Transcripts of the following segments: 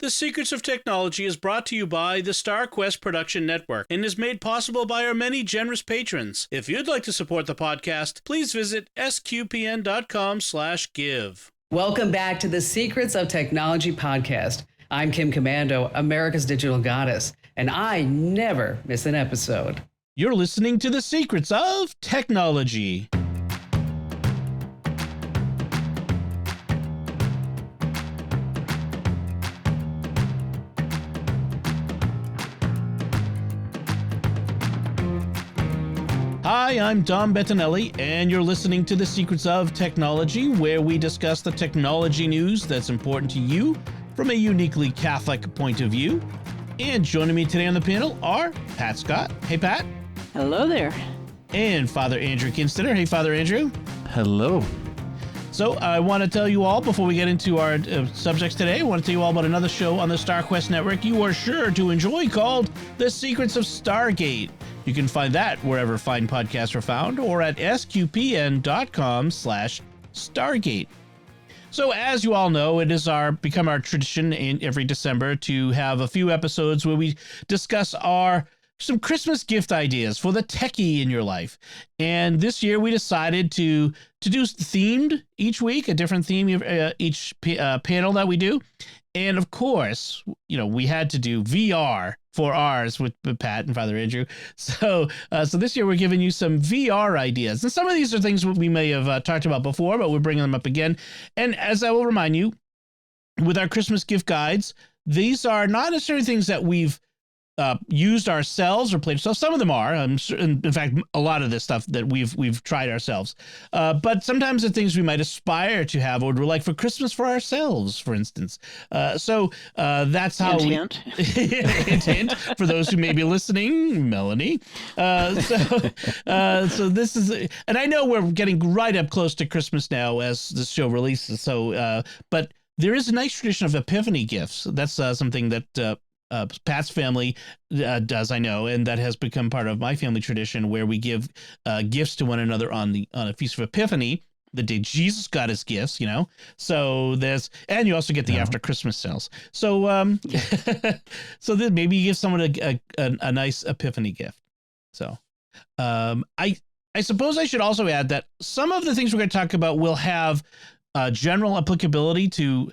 The Secrets of Technology is brought to you by the StarQuest Production Network and is made possible by our many generous patrons. If you'd like to support the podcast, please visit sqpn.com/give. Welcome back to the Secrets of Technology podcast. I'm Kim Commando, America's digital goddess, and I never miss an episode. You're listening to the Secrets of Technology. Hi, I'm Dom Bettinelli, and you're listening to The Secrets of Technology, where we discuss the technology news that's important to you from a uniquely Catholic point of view. And joining me today on the panel are Pat Scott. Hey, Pat. Hello there. And Father Andrew Kinstetter. Hey, Father Andrew. Hello. So I want to tell you all, before we get into our subjects today, I want to tell you all about another show on the StarQuest Network you are sure to enjoy called The Secrets of Stargate. You can find that wherever fine podcasts are found or at sqpn.com/Stargate. So as you all know, it has become our tradition in every December to have a few episodes where we discuss some Christmas gift ideas for the techie in your life. And this year we decided to do themed each week, a different theme each panel that we do. And of course, we had to do VR for ours with Pat and Father Andrew. So this year we're giving you some VR ideas. And some of these are things we may have talked about before, but we're bringing them up again. And as I will remind you, with our Christmas gift guides, these are not necessarily things that we've used ourselves or played ourselves. Some of them are. In fact, a lot of this stuff that we've tried ourselves. But sometimes the things we might aspire to have or would like for Christmas for ourselves, for instance. So that's how hint. Hint, for those who may be listening, Melanie. So this is, and I know we're getting right up close to Christmas now as the show releases. So, but there is a nice tradition of Epiphany gifts. That's something that Pat's family does, I know, and that has become part of my family tradition, where we give gifts to one another on a Feast of Epiphany, the day Jesus got his gifts, So and you also get the after Christmas sales. So so then maybe you give someone a nice Epiphany gift. So I suppose I should also add that some of the things we're going to talk about will have general applicability to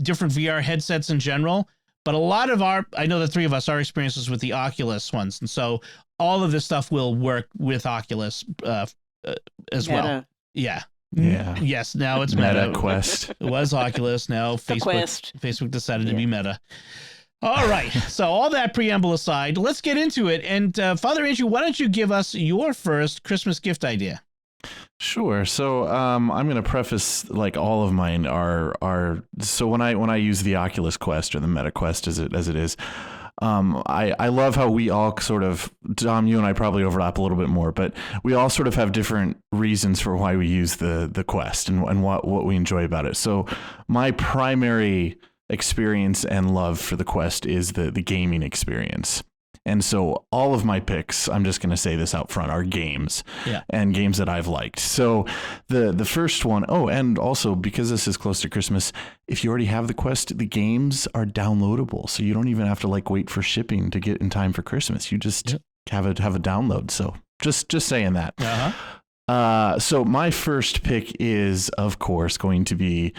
different VR headsets in general, but a lot of I know the three of us, our experiences with the Oculus ones, and so all of this stuff will work with Oculus as well. Yeah. Yes. Now it's Meta. Quest. It was Oculus. Now Facebook decided to be Meta. All right. So all that preamble aside, let's get into it. And Father Andrew, why don't you give us your first Christmas gift idea? Sure. So I'm going to preface, like, all of mine are so when I use the Oculus Quest, or the Meta Quest as it is, I love how we all sort of, Dom, you and I probably overlap a little bit more, but we all sort of have different reasons for why we use the Quest and what we enjoy about it. So my primary experience and love for the Quest is the gaming experience. And so all of my picks, I'm just going to say this out front, are games and games that I've liked. So the first one, and also because this is close to Christmas, if you already have the Quest, the games are downloadable. So you don't even have to wait for shipping to get in time for Christmas. You just have a download. So just saying that. Uh-huh. So my first pick is, of course, going to be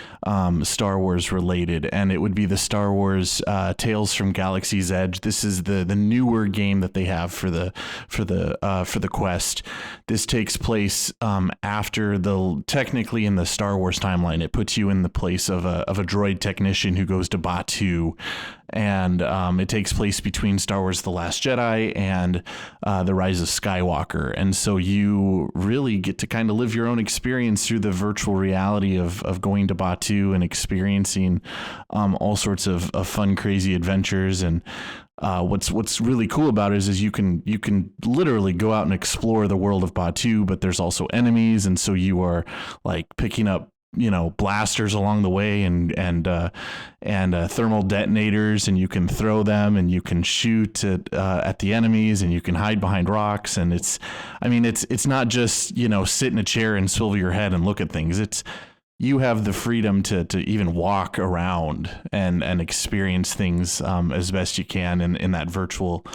Star Wars related, and it would be the Star Wars Tales from Galaxy's Edge. This is the newer game that they have for the Quest. This takes place after technically in the Star Wars timeline. It puts you in the place of a droid technician who goes to Batuu. And it takes place between Star Wars The Last Jedi and The Rise of Skywalker. And so you really get to kind of live your own experience through the virtual reality of going to Batuu and experiencing all sorts of fun, crazy adventures. And what's really cool about it is you can literally go out and explore the world of Batuu, but there's also enemies. And so you are picking up blasters along the way and thermal detonators, and you can throw them and you can shoot at the enemies, and you can hide behind rocks. And it's not just, sit in a chair and swivel your head and look at things. you have the freedom to even walk around and experience things as best you can in that virtual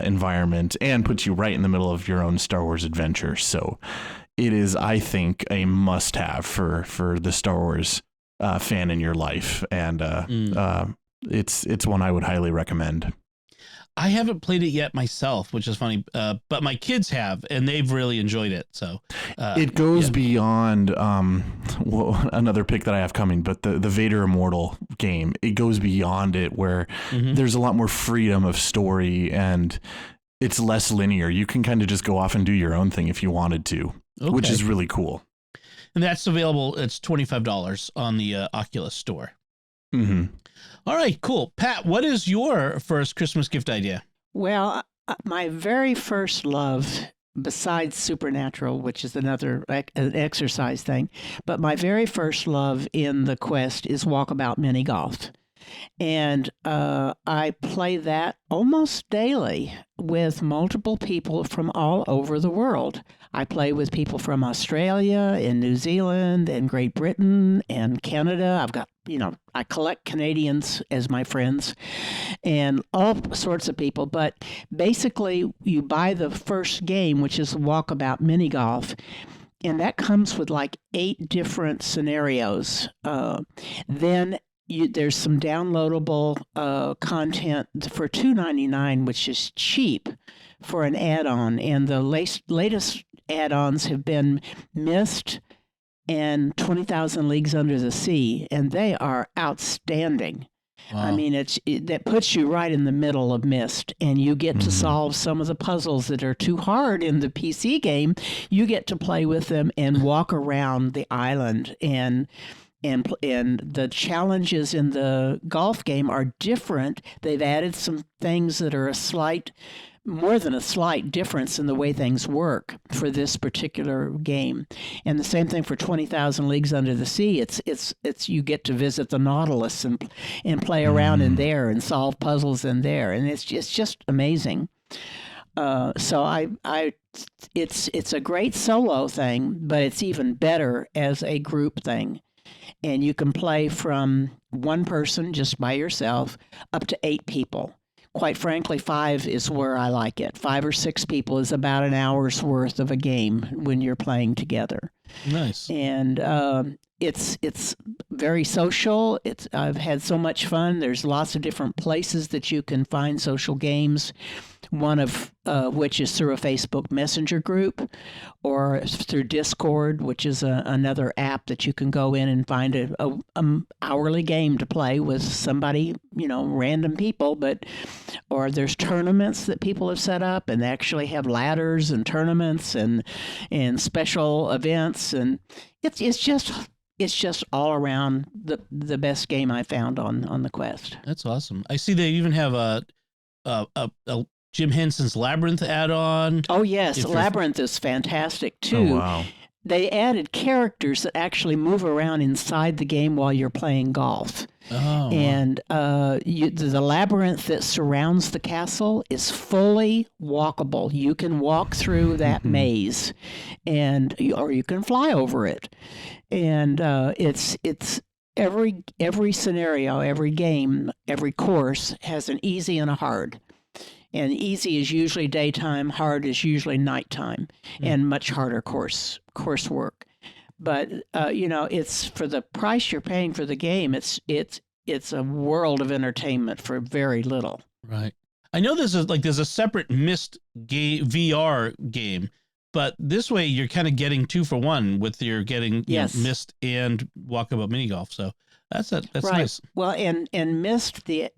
environment, and puts you right in the middle of your own Star Wars adventure. So it is, I think, a must-have for the Star Wars fan in your life, and it's one I would highly recommend. I haven't played it yet myself, which is funny, but my kids have, and they've really enjoyed it. So it goes beyond another pick that I have coming, but the Vader Immortal game, it goes beyond it, where there's a lot more freedom of story, and it's less linear. You can kind of just go off and do your own thing if you wanted to, which is really cool. And that's available. It's $25 on the Oculus store. Mm-hmm. All right, cool. Pat, what is your first Christmas gift idea? Well, my very first love, besides Supernatural, which is another an exercise thing, but my very first love in the Quest is Walkabout Mini Golf. And I play that almost daily with multiple people from all over the world. I play with people from Australia and New Zealand and Great Britain and Canada. I've got, I collect Canadians as my friends and all sorts of people. But basically, you buy the first game, which is Walkabout Mini Golf, and that comes with like 8 different scenarios. Then there's some downloadable content for $2.99, which is cheap for an add-on. And the latest add-ons have been Myst and 20,000 Leagues Under the Sea, and they are outstanding. Wow. I mean, that puts you right in the middle of Myst, and you get to solve some of the puzzles that are too hard in the PC game. You get to play with them and walk around the island, and the challenges in the golf game are different. They've added some things that are more than a slight difference in the way things work for this particular game. And the same thing for 20,000 Leagues Under the Sea. It's you get to visit the Nautilus and play around in there and solve puzzles in there, and it's just amazing. So it's a great solo thing, but it's even better as a group thing. And you can play from one person just by yourself up to 8 people. Quite frankly, 5 is where I like it. 5 or 6 people is about an hour's worth of a game when you're playing together. Nice. And it's very social. I've had so much fun. There's lots of different places that you can find social games, one of which is through a Facebook Messenger group or through Discord, which is another app that you can go in and find a hourly game to play with somebody, random people. Or there's tournaments that people have set up, and they actually have ladders and tournaments and special events, and it's just all around the best game I found on the Quest. That's awesome. I see they even have a Jim Henson's Labyrinth add-on. Oh yes, Labyrinth is fantastic too. Oh, wow. They added characters that actually move around inside the game while you're playing golf. Oh, and the labyrinth that surrounds the castle is fully walkable. You can walk through that maze, or you can fly over it. And it's every scenario, every game, every course has an easy and a hard. And easy is usually daytime, hard is usually nighttime, and much harder coursework. But it's for the price you're paying for the game. It's a world of entertainment for very little. Right. I know there's a separate Myst VR game, but this way you're kind of getting 2 for 1 with your getting Myst and Walkabout Mini Golf. So that's right. Nice. Well, and Myst, the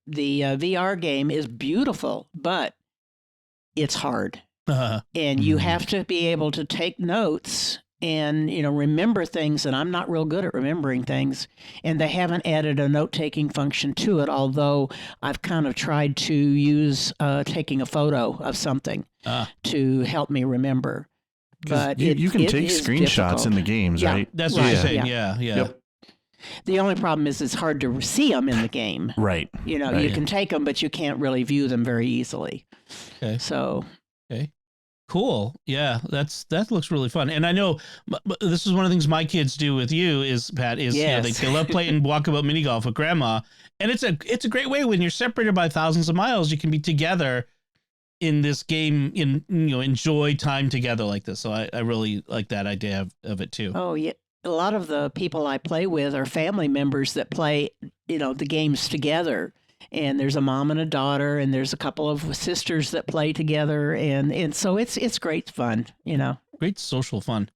VR game is beautiful, but it's hard. And you have to be able to take notes and remember things, and I'm not real good at remembering things, and they haven't added a note-taking function to it, although I've kind of tried to use taking a photo of something to help me remember. But you can take screenshots difficult in the games, right? That's what you're saying. Yeah. Yep. The only problem is it's hard to see them in the game. Right. You can take them, but you can't really view them very easily. Okay. So. Okay. Cool. Yeah, that looks really fun. And I know this is one of the things my kids do with you is, Pat, is Yes. they love playing walkabout mini golf with grandma. And it's a great way when you're separated by thousands of miles, you can be together in this game, enjoy time together like this. So I really like that idea of it too. Oh, yeah. A lot of the people I play with are family members that play, the games together. And there's a mom and a daughter, and there's a couple of sisters that play together, and so it's great fun, Great social fun.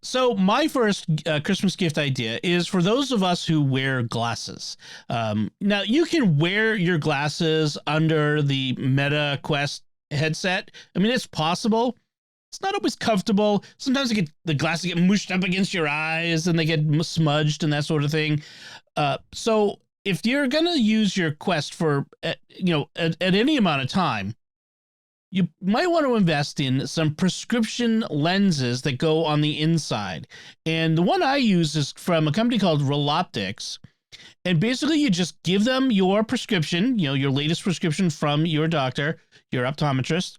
So my first Christmas gift idea is for those of us who wear glasses. Now you can wear your glasses under the Meta Quest headset. I mean, it's possible. It's not always comfortable. Sometimes the glasses get mushed up against your eyes and they get smudged and that sort of thing. So if you're going to use your Quest for, at any amount of time, you might want to invest in some prescription lenses that go on the inside. And the one I use is from a company called Reloptics. And basically you just give them your prescription, your latest prescription from your doctor, your optometrist.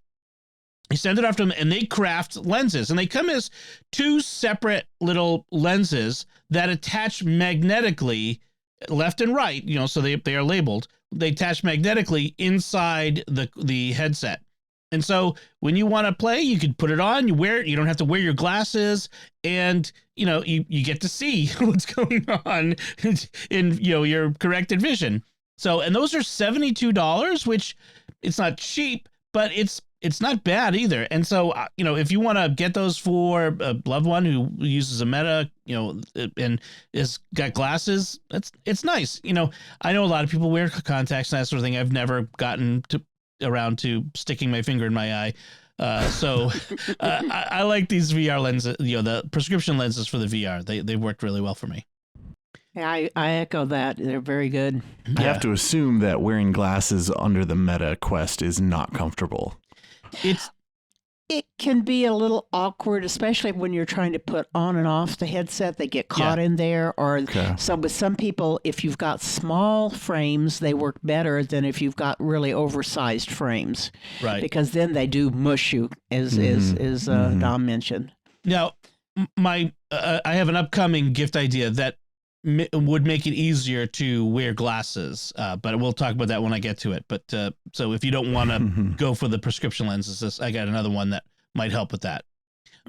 You send it off to them and they craft lenses, and they come as two separate little lenses that attach magnetically left and right, so they are labeled. They attach magnetically inside the headset. And so when you want to play, you can put it on, you wear it, you don't have to wear your glasses, and you get to see what's going on in your corrected vision. So, and those are $72, which it's not cheap, but it's not bad either. And so, if you want to get those for a loved one who uses a Meta, and has got glasses, it's nice. I know a lot of people wear contacts and that sort of thing. I've never gotten around to sticking my finger in my eye. So I like these VR lenses, the prescription lenses for the VR. They worked really well for me. Yeah, I echo that. They're very good. I have to assume that wearing glasses under the Meta Quest is not comfortable. It can be a little awkward, especially when you're trying to put on and off the headset. They get caught in there. So with some people, if you've got small frames, they work better than if you've got really oversized frames. Right. Because then they do mush you, as Dom mentioned. Now, I have an upcoming gift idea that would make it easier to wear glasses, but we'll talk about that when I get to it. But so if you don't want to go for the prescription lenses, I got another one that might help with that.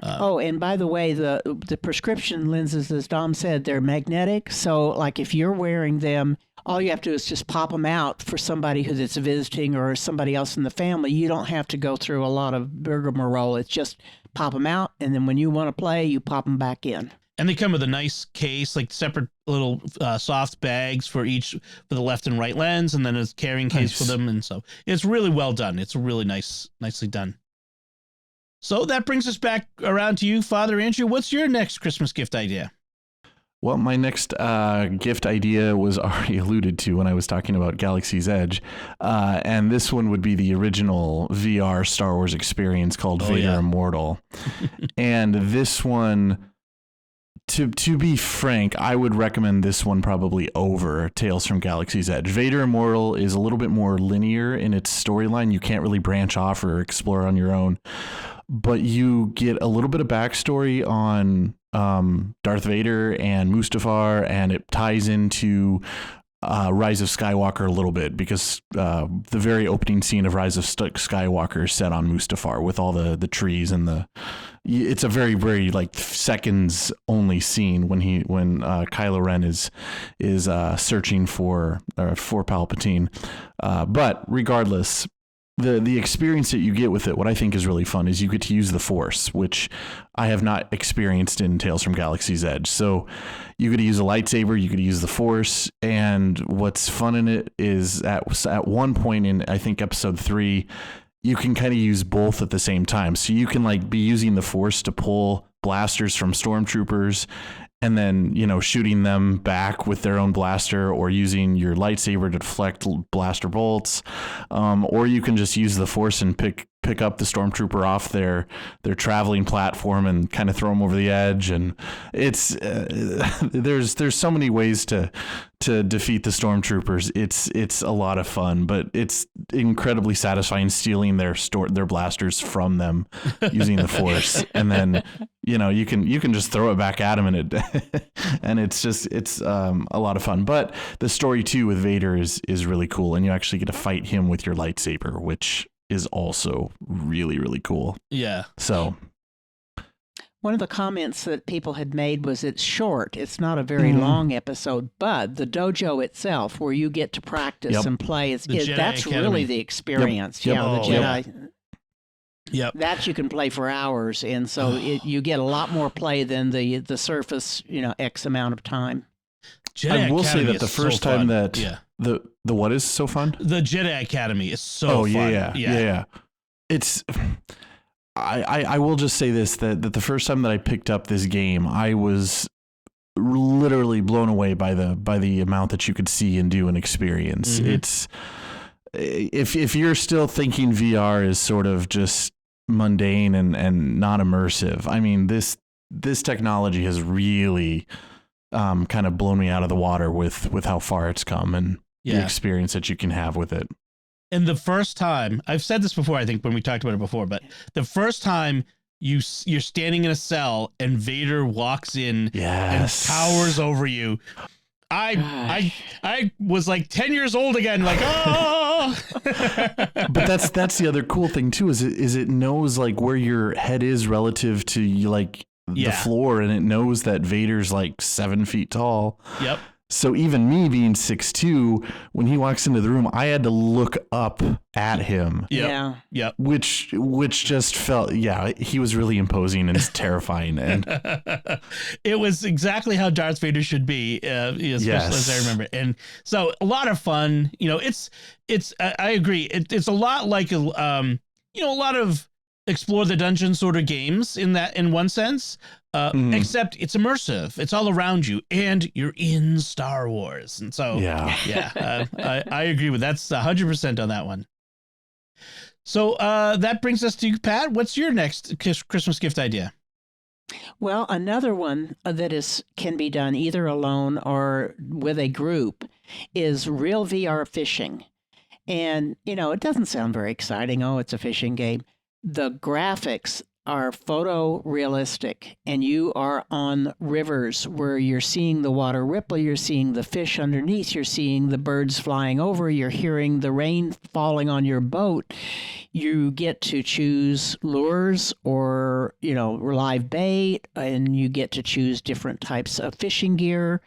And by the way, the prescription lenses, as Dom said, they're magnetic. So like if you're wearing them, all you have to do is just pop them out for somebody that's visiting or somebody else in the family. You don't have to go through a lot of rigmarole. It's just pop them out, and then when you want to play, you pop them back in. And they come with a nice case, like separate little soft bags for the left and right lens, and then a carrying case for them. And so it's really well done. It's really nicely done. So that brings us back around to you, Father Andrew. What's your next Christmas gift idea? Well, my next gift idea was already alluded to when I was talking about Galaxy's Edge. And this one would be the original VR Star Wars experience called Vader Immortal. And this one, to be frank, I would recommend this one probably over Tales from Galaxy's Edge. Vader Immortal is a little bit more linear in its storyline. You can't really branch off or explore on your own, but you get a little bit of backstory on Darth Vader and Mustafar, and it ties into Rise of Skywalker a little bit, because the very opening scene of Rise of Skywalker is set on Mustafar with all the trees and it's a very, very like seconds only scene when Kylo Ren is searching for Palpatine. But regardless, the experience that you get with it, what I think is really fun, is you get to use the Force, which I have not experienced in Tales from Galaxy's Edge. So you get to use a lightsaber, you get to use the Force, and what's fun in it is at one point in, I think, episode 3, you can kind of use both at the same time. So you can like be using the Force to pull blasters from stormtroopers and then, shooting them back with their own blaster, or using your lightsaber to deflect blaster bolts. Or you can just use the Force and pick pick up the stormtrooper off their traveling platform and kind of throw them over the edge. And it's there's so many ways to defeat the stormtroopers. It's a lot of fun, but it's incredibly satisfying stealing their blasters from them using the Force, and then you can just throw it back at them, and it's a lot of fun. But the story too with Vader is really cool, and you actually get to fight him with your lightsaber, which is also really, really cool. Yeah. So one of the comments that people had made was it's short. It's not a very long episode, but the dojo itself, where you get to practice and play, that's Academy. really the experience. Yep. Yeah, the Jedi. Yep. That you can play for hours, and so you get a lot more play than the surface, X amount of time. Jedi I will say Academy that the is first so time fun. that the what is so fun? The Jedi Academy is so fun. Yeah. It's I will just say this, that the first time that I picked up this game, I was literally blown away by the amount that you could see and do and experience. Mm-hmm. It's if you're still thinking VR is sort of just mundane and not immersive, I mean this technology has really kind of blown me out of the water with how far it's come and the experience that you can have with it. And the first time, I've said this before, I think when we talked about it before, but the first time you're standing in a cell and Vader walks in and towers over you, I was like 10 years old again, like, oh. But that's the other cool thing too, is it knows like where your head is relative to the floor, and it knows that Vader's like 7 feet tall. Yep. So even me being 6'2", when he walks into the room, I had to look up at him. Yep. Yeah. Yep. Which just felt, he was really imposing and terrifying. And it was exactly how Darth Vader should be, especially as I remember. And so a lot of fun, it's I agree. It's a lot like, a lot of explore the dungeon sort of games in one sense, except it's immersive. It's all around you and you're in Star Wars. And so, I agree with that's 100% on that one. So that brings us to you, Pat. What's your next Christmas gift idea? Well, another one that can be done either alone or with a group is real VR fishing. And, it doesn't sound very exciting. Oh, it's a fishing game. The graphics are photorealistic, and you are on rivers where you're seeing the water ripple, you're seeing the fish underneath, you're seeing the birds flying over, you're hearing the rain falling on your boat. You get to choose lures or, live bait, and you get to choose different types of fishing gear,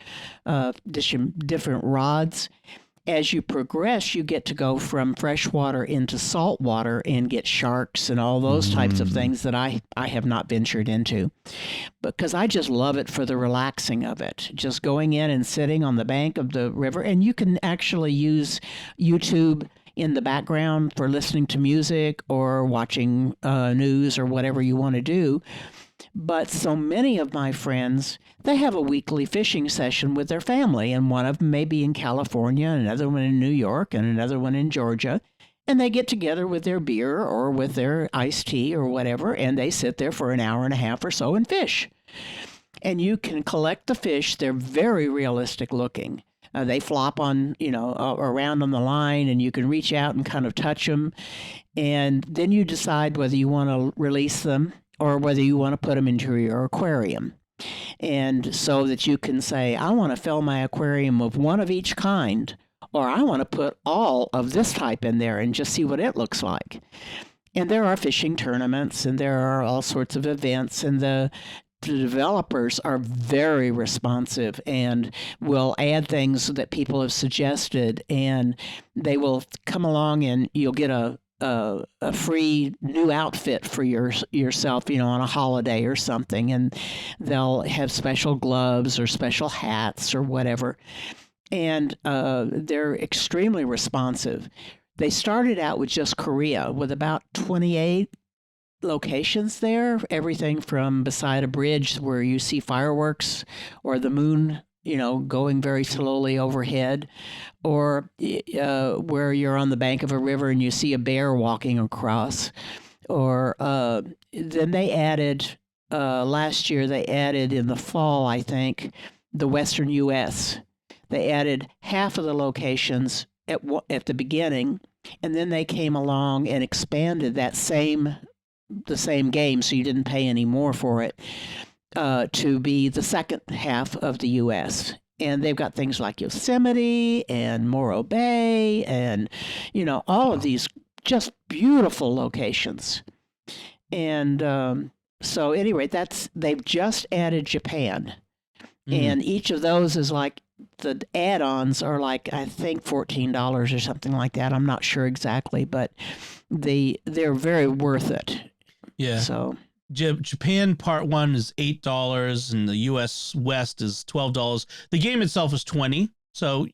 different rods. As you progress, you get to go from freshwater into saltwater and get sharks and all those types of things that I have not ventured into, because I just love it for the relaxing of it. Just going in and sitting on the bank of the river, and you can actually use YouTube in the background for listening to music or watching news or whatever you want to do. But so many of my friends, they have a weekly fishing session with their family, and one of them may be in California, another one in New York, and another one in Georgia. And they get together with their beer or with their iced tea or whatever, and they sit there for an hour and a half or so and fish. And you can collect the fish. They're very realistic looking. They flop on, around on the line, and you can reach out and kind of touch them. And then you decide whether you want to release them or whether you want to put them into your aquarium. And so that you can say, I want to fill my aquarium of one of each kind, or I want to put all of this type in there and just see what it looks like. And there are fishing tournaments, and there are all sorts of events, and the developers are very responsive and will add things that people have suggested, and they will come along and you'll get a free new outfit for yourself, on a holiday or something, and they'll have special gloves or special hats or whatever. And they're extremely responsive. They started out with just Korea, with about 28 locations there, everything from beside a bridge where you see fireworks or the moon, going very slowly overhead, or where you're on the bank of a river and you see a bear walking across. or then they added last year. They added in the fall, I think, the Western U.S. They added half of the locations at the beginning, and then they came along and expanded the same game, so you didn't pay any more for it, to be the second half of the U.S. And they've got things like Yosemite and Morro Bay and, all of these just beautiful locations. And so anyway, they've just added Japan. And each of those is like, the add-ons are like, I think $14 or something like that. I'm not sure exactly, but they're very worth it. Yeah. So Japan Part 1 is $8 and the US West is $12. The game itself is $20. So,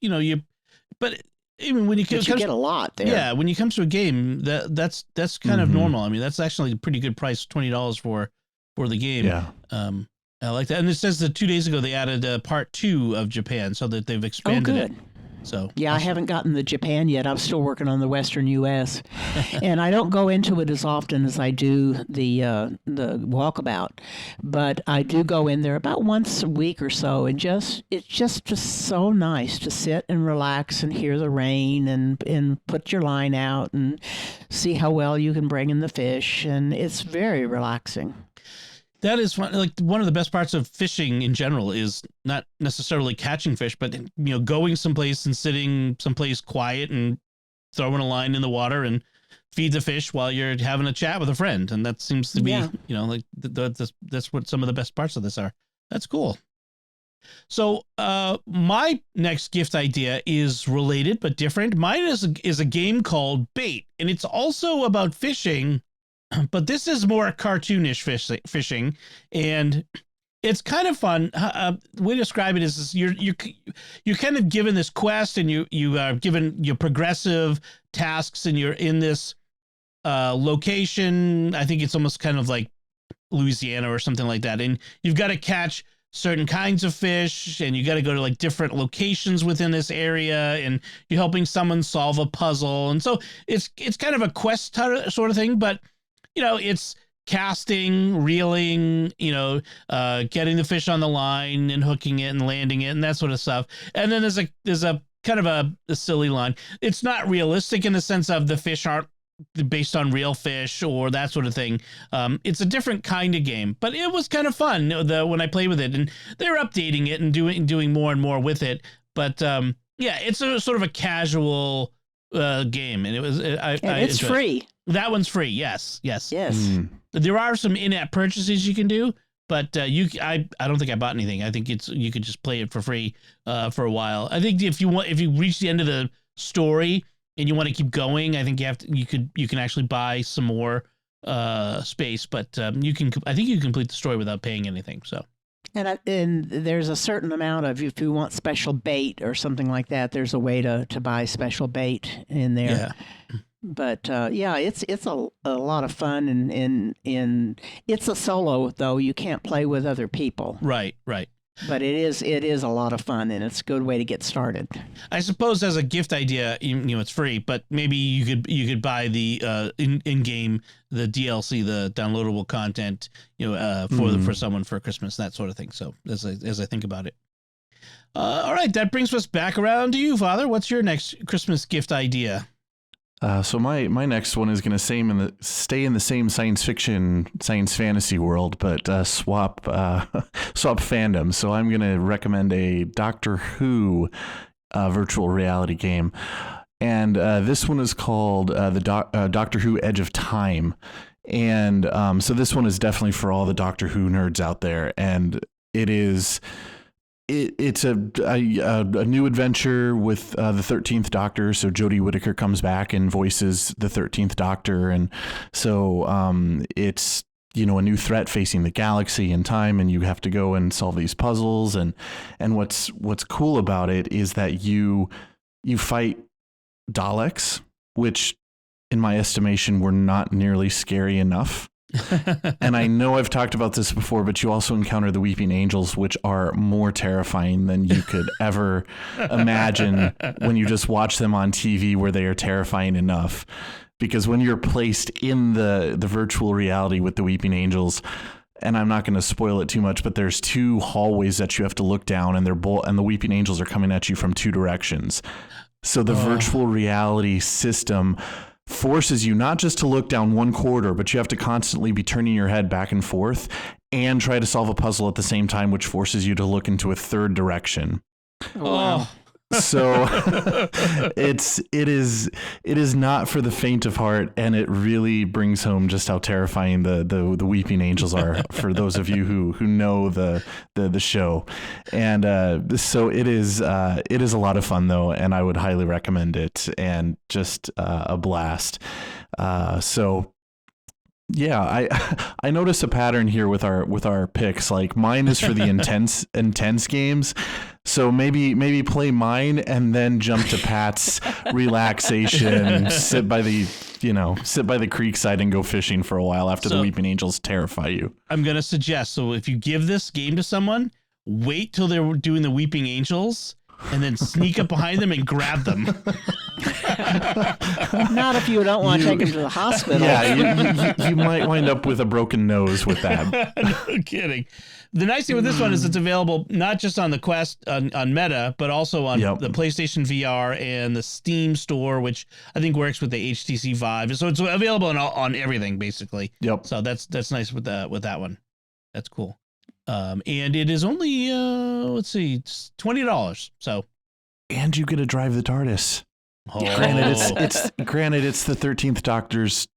but even when you get a lot there. Yeah, when you come to a game, that's kind of normal. I mean, that's actually a pretty good price, $20 for the game. Yeah. I like that. And it says that 2 days ago they added Part 2 of Japan, so that they've expanded it. So yeah, I haven't gotten the Japan yet. I'm still working on the Western U.S. And I don't go into it as often as I do the walkabout, but I do go in there about once a week or so, and it's just so nice to sit and relax and hear the rain and put your line out and see how well you can bring in the fish, and it's very relaxing. That is fun. Like, one of the best parts of fishing in general is not necessarily catching fish, but going someplace and sitting someplace quiet and throwing a line in the water and feed the fish while you're having a chat with a friend. And that seems to be, like that's what some of the best parts of this are. That's cool. So my next gift idea is related but different. Mine is a game called Bait, and it's also about fishing. But this is more cartoonish fishing, and it's kind of fun. The way to describe it is you're kind of given this quest, and you are given your progressive tasks, and you're in this location. I think it's almost kind of like Louisiana or something like that, and you've got to catch certain kinds of fish, and you got to go to like different locations within this area, and you're helping someone solve a puzzle, and so it's kind of a quest sort of thing, but it's casting, reeling, getting the fish on the line and hooking it and landing it and that sort of stuff. And then there's a kind of a silly line. It's not realistic in the sense of the fish aren't based on real fish or that sort of thing. It's a different kind of game, but it was kind of fun when I played with it, and they're updating it and doing more and more with it. But it's a sort of a casual game, and it's free. That one's free. Yes. There are some in-app purchases you can do, but I don't think I bought anything. I think you could just play it for free for a while. I think if you reach the end of the story and you want to keep going, I think you can actually buy some more space, but I think you can complete the story without paying anything. So. And there's a certain amount of, if you want special bait or something like that, there's a way to buy special bait in there. Yeah. But it's a lot of fun, and it's a solo, though. You can't play with other people. Right. But it is a lot of fun, and it's a good way to get started. I suppose as a gift idea, it's free, but maybe you could buy the in game, the DLC, the downloadable content, for someone for Christmas, that sort of thing. So as I think about it. All right, that brings us back around to you, Father. What's your next Christmas gift idea? So my next one is going to stay in the same science fantasy world, but swap fandom. So I'm going to recommend a Doctor Who virtual reality game, and this one is called the Doctor Who Edge of Time, and so this one is definitely for all the Doctor Who nerds out there, and it is. It's a new adventure with the 13th Doctor. So Jodie Whittaker comes back and voices the 13th Doctor. And so it's, a new threat facing the galaxy and time, and you have to go and solve these puzzles. And what's cool about it is that you fight Daleks, which in my estimation were not nearly scary enough. And I know I've talked about this before, but you also encounter the Weeping Angels, which are more terrifying than you could ever imagine when you just watch them on TV, where they are terrifying enough. because when you're placed in the virtual reality with the Weeping Angels, and I'm not going to spoil it too much, but there's 2 hallways that you have to look down, and and the Weeping Angels are coming at you from 2 directions. So the virtual reality system forces you not just to look down one corridor, but you have to constantly be turning your head back and forth and try to solve a puzzle at the same time, which forces you to look into a 3rd direction. Oh. So it is not for the faint of heart, and it really brings home just how terrifying the Weeping Angels are for those of you who know the show. And so it is a lot of fun though, and I would highly recommend it, and just a blast. So yeah, I notice a pattern here with our picks. Like mine is for the intense games. So maybe play mine and then jump to Pat's relaxation, sit by the creek side and go fishing for a while after the Weeping Angels terrify you. I'm going to suggest, so if you give this game to someone, wait till they're doing the Weeping Angels and then sneak up behind them and grab them. Not if you don't want to take them to the hospital. Yeah, you might wind up with a broken nose with that. No kidding. The nice thing with this one is it's available not just on the Quest on Meta, but also on the PlayStation VR and the Steam store, which I think works with the HTC Vive. So it's available on everything basically. Yep. So that's nice with that one. That's cool. And it is only let's see, it's $20. So, and you get to drive the TARDIS. Oh. Granted, it's the 13th Doctor's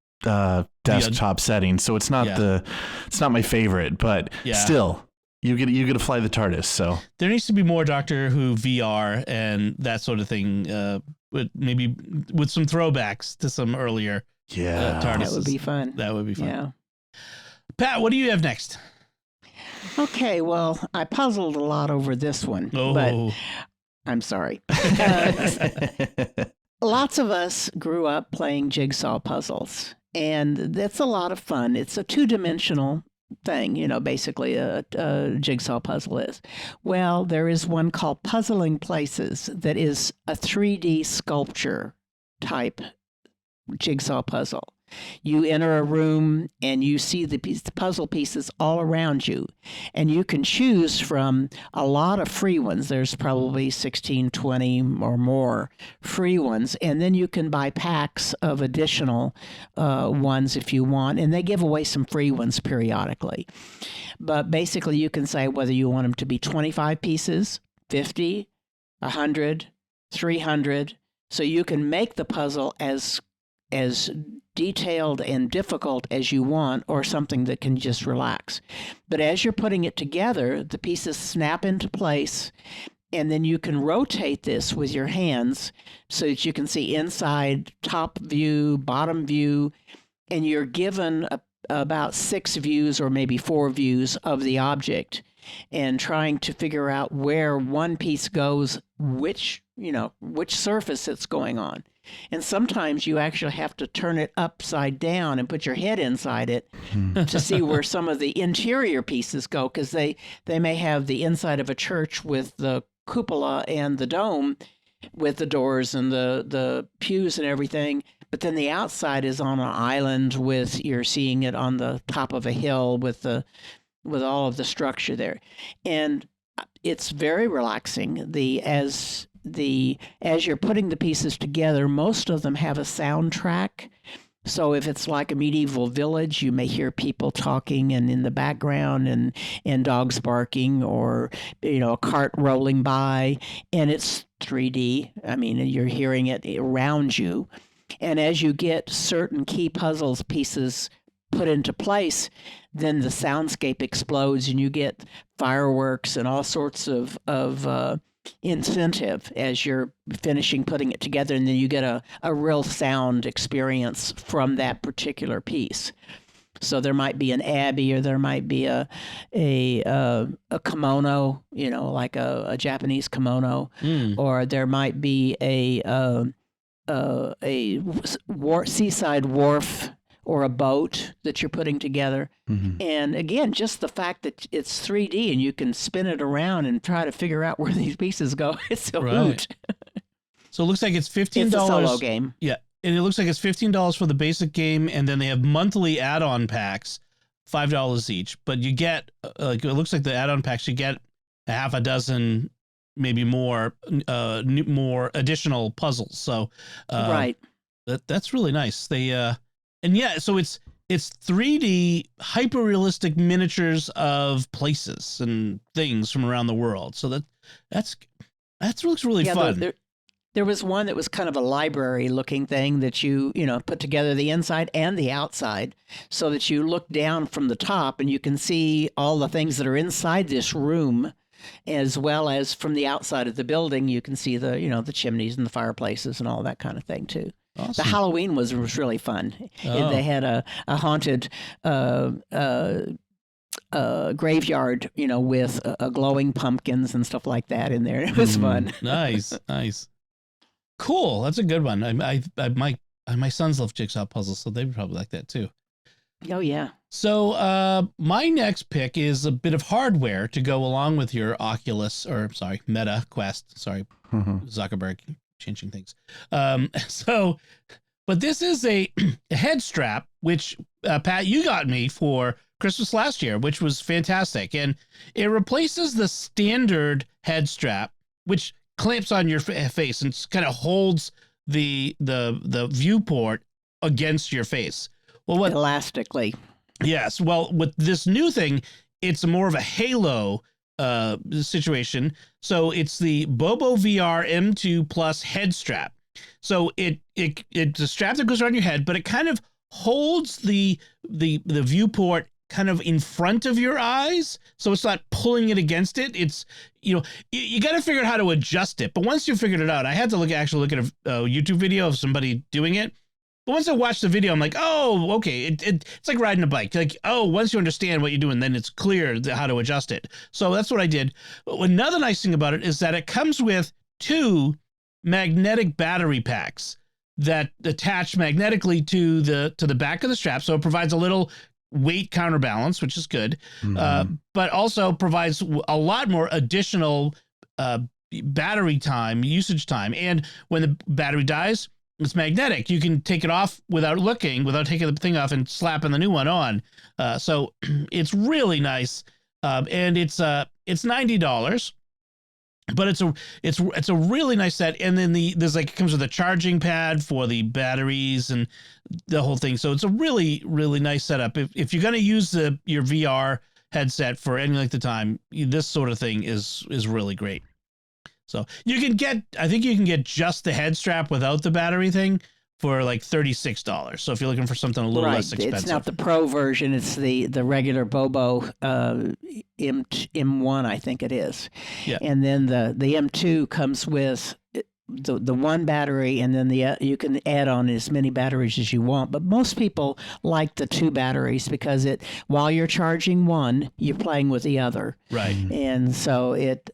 desktop setting, so it's not my favorite, but still, you get to fly the TARDIS. So there needs to be more Doctor Who VR and that sort of thing. Maybe with some throwbacks to some earlier TARDISes. That would be fun. That would be fun. Yeah. Pat, what do you have next? Okay, well, I puzzled a lot over this one, but I'm sorry. Lots of us grew up playing jigsaw puzzles, and that's a lot of fun. It's a 2-dimensional thing, basically a jigsaw puzzle is. Well, there is one called Puzzling Places that is a 3D sculpture type jigsaw puzzle. You enter a room and you see the puzzle pieces all around you, and you can choose from a lot of free ones. There's probably 16, 20 or more free ones, and then you can buy packs of additional ones if you want, and they give away some free ones periodically. But basically you can say whether you want them to be 25 pieces, 50, 100, 300, so you can make the puzzle as detailed and difficult as you want, or something that can just relax. But as you're putting it together, the pieces snap into place, and then you can rotate this with your hands so that you can see inside, top view, bottom view, and you're given about 6 views or maybe 4 views of the object, and trying to figure out where one piece goes, which surface it's going on. And sometimes you actually have to turn it upside down and put your head inside it to see where some of the interior pieces go, because they may have the inside of a church with the cupola and the dome with the doors and the pews and everything, but then the outside is on an island you're seeing it on the top of a hill with all of the structure there. And it's very relaxing. As you're putting the pieces together, most of them have a soundtrack. So if it's like a medieval village, you may hear people talking and in the background and dogs barking, or a cart rolling by, and it's 3D. I mean, you're hearing it around you. And as you get certain key puzzles pieces put into place, then the soundscape explodes and you get fireworks and all sorts of incentive as you're finishing putting it together, and then you get a real sound experience from that particular piece. So there might be an abbey, or there might be a kimono, like a Japanese kimono, or there might be a seaside wharf or a boat that you're putting together. Mm-hmm. And again, just the fact that it's 3D and you can spin it around and try to figure out where these pieces go, it's a hoot. So it looks like it's $15. It's a solo game. Yeah. and it looks like it's $15 for the basic game, and then they have monthly add-on packs, $5 each. But you get it looks like the add-on packs, you get a half a dozen, maybe more additional puzzles. So Right. that's really nice. They and yeah, so it's 3D hyper realistic miniatures of places and things from around the world. So that looks really fun. There was one that was kind of a library looking thing that you put together the inside and the outside so that you look down from the top and you can see all the things that are inside this room, as well as from the outside of the building, you can see the chimneys and the fireplaces and all that kind of thing too. Awesome. The Halloween was really fun. Oh. They had a haunted graveyard, with glowing pumpkins and stuff like that in there. It was fun. Nice. Cool. That's a good one. My sons love jigsaw puzzles, so they would probably like that too. Oh yeah. So my next pick is a bit of hardware to go along with your Meta Quest. Sorry, Zuckerberg changing things. But this is a head strap, which Pat, you got me for Christmas last year, which was fantastic. And it replaces the standard head strap, which clamps on your face and kind of holds the viewport against your face. Well, Elastically. Yes. Well, with this new thing, it's more of a halo situation. So it's the Bobo VR M2 Plus head strap. So it's a strap that goes around your head, but it kind of holds the viewport kind of in front of your eyes, so it's not pulling it against it. It's you got to figure out how to adjust it. But once you figured it out, I had to look at a YouTube video of somebody doing it. But once I watched the video, I'm like, oh, okay. It's like riding a bike. Like, oh, once you understand what you're doing, then it's clear how to adjust it. So that's what I did. Another nice thing about it is that it comes with 2 magnetic battery packs that attach magnetically to the back of the strap. So it provides a little weight counterbalance, which is good, but also provides a lot more additional battery time, usage time. And when the battery dies, it's magnetic. You can take it off without taking the thing off and slapping the new one on. So it's really nice. And it's $90, but it's a really nice set. And then it comes with a charging pad for the batteries and the whole thing. So it's a really, really nice setup. If you're going to use your VR headset for any length of time, this sort of thing is really great. So I think you can get just the head strap without the battery thing for like $36. So if you're looking for something a little less expensive. It's not the Pro version. It's the regular Bobo M1, I think it is. Yeah. And then the M2 comes with the one battery, and then you can add on as many batteries as you want. But most people like the 2 batteries because while you're charging one, you're playing with the other. Right. And so it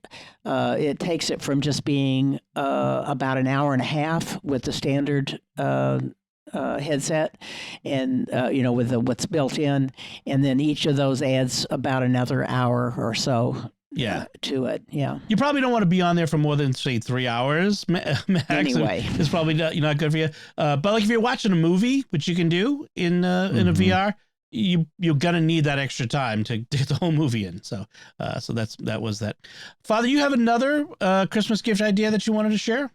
takes it from just being about an hour and a half with the standard headset, and with what's built in, and then each of those adds about another hour or so. To it. Yeah. You probably don't want to be on there for more than, say, 3 hours max. Anyway. It's probably not good for you. But like if you're watching a movie, which you can do in a VR, you're gonna need that extra time to get the whole movie in. So that was that. Father, you have another Christmas gift idea that you wanted to share?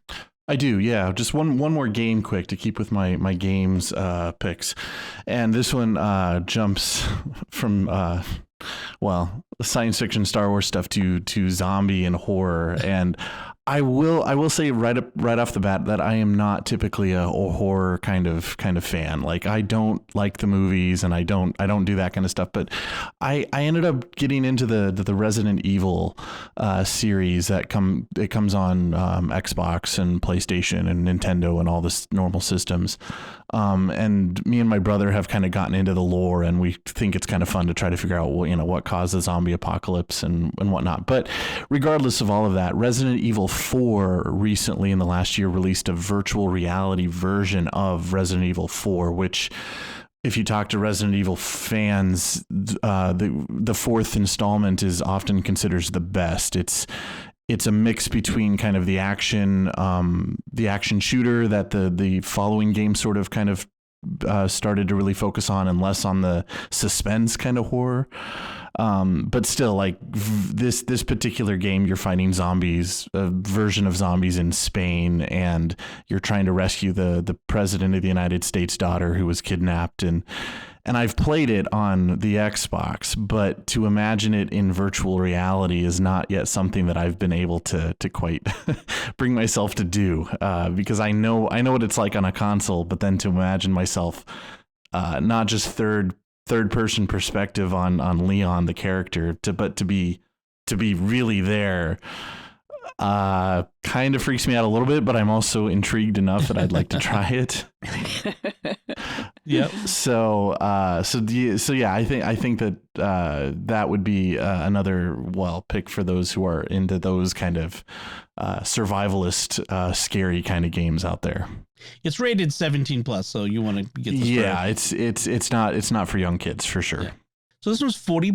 I do, yeah. Just one more game quick to keep with my games picks. And this one jumps from science fiction, Star Wars stuff to zombie and horror. And I will say right off the bat that I am not typically a horror kind of fan. Like, I don't like the movies, and I don't do that kind of stuff. But I ended up getting into the Resident Evil series it comes on Xbox and PlayStation and Nintendo and all the normal systems. And me and my brother have kind of gotten into the lore, and we think it's kind of fun to try to figure out what caused the zombie apocalypse and whatnot. But regardless of all of that, Resident Evil 4 recently in the last year released a virtual reality version of Resident Evil 4, which, if you talk to Resident Evil fans, the 4th installment is often considered the best. it's a mix between kind of the action shooter that the following game sort of kind of started to really focus on, and less on the suspense kind of horror. But still, like this particular game, you're fighting zombies, a version of zombies in Spain, and you're trying to rescue the president of the United States' daughter who was kidnapped. And I've played it on the Xbox, but to imagine it in virtual reality is not yet something that I've been able to quite bring myself to do, because I know what it's like on a console, but then to imagine myself not just third person perspective on Leon the character, but to be really there, kind of freaks me out a little bit, but I'm also intrigued enough that I'd like to try it. Yep. So yeah, I think that that would be another pick for those who are into those kind of survivalist, scary kind of games out there. It's rated 17 plus, so you want to get this. Yeah, it's not for young kids for sure. Yeah. So this was $40,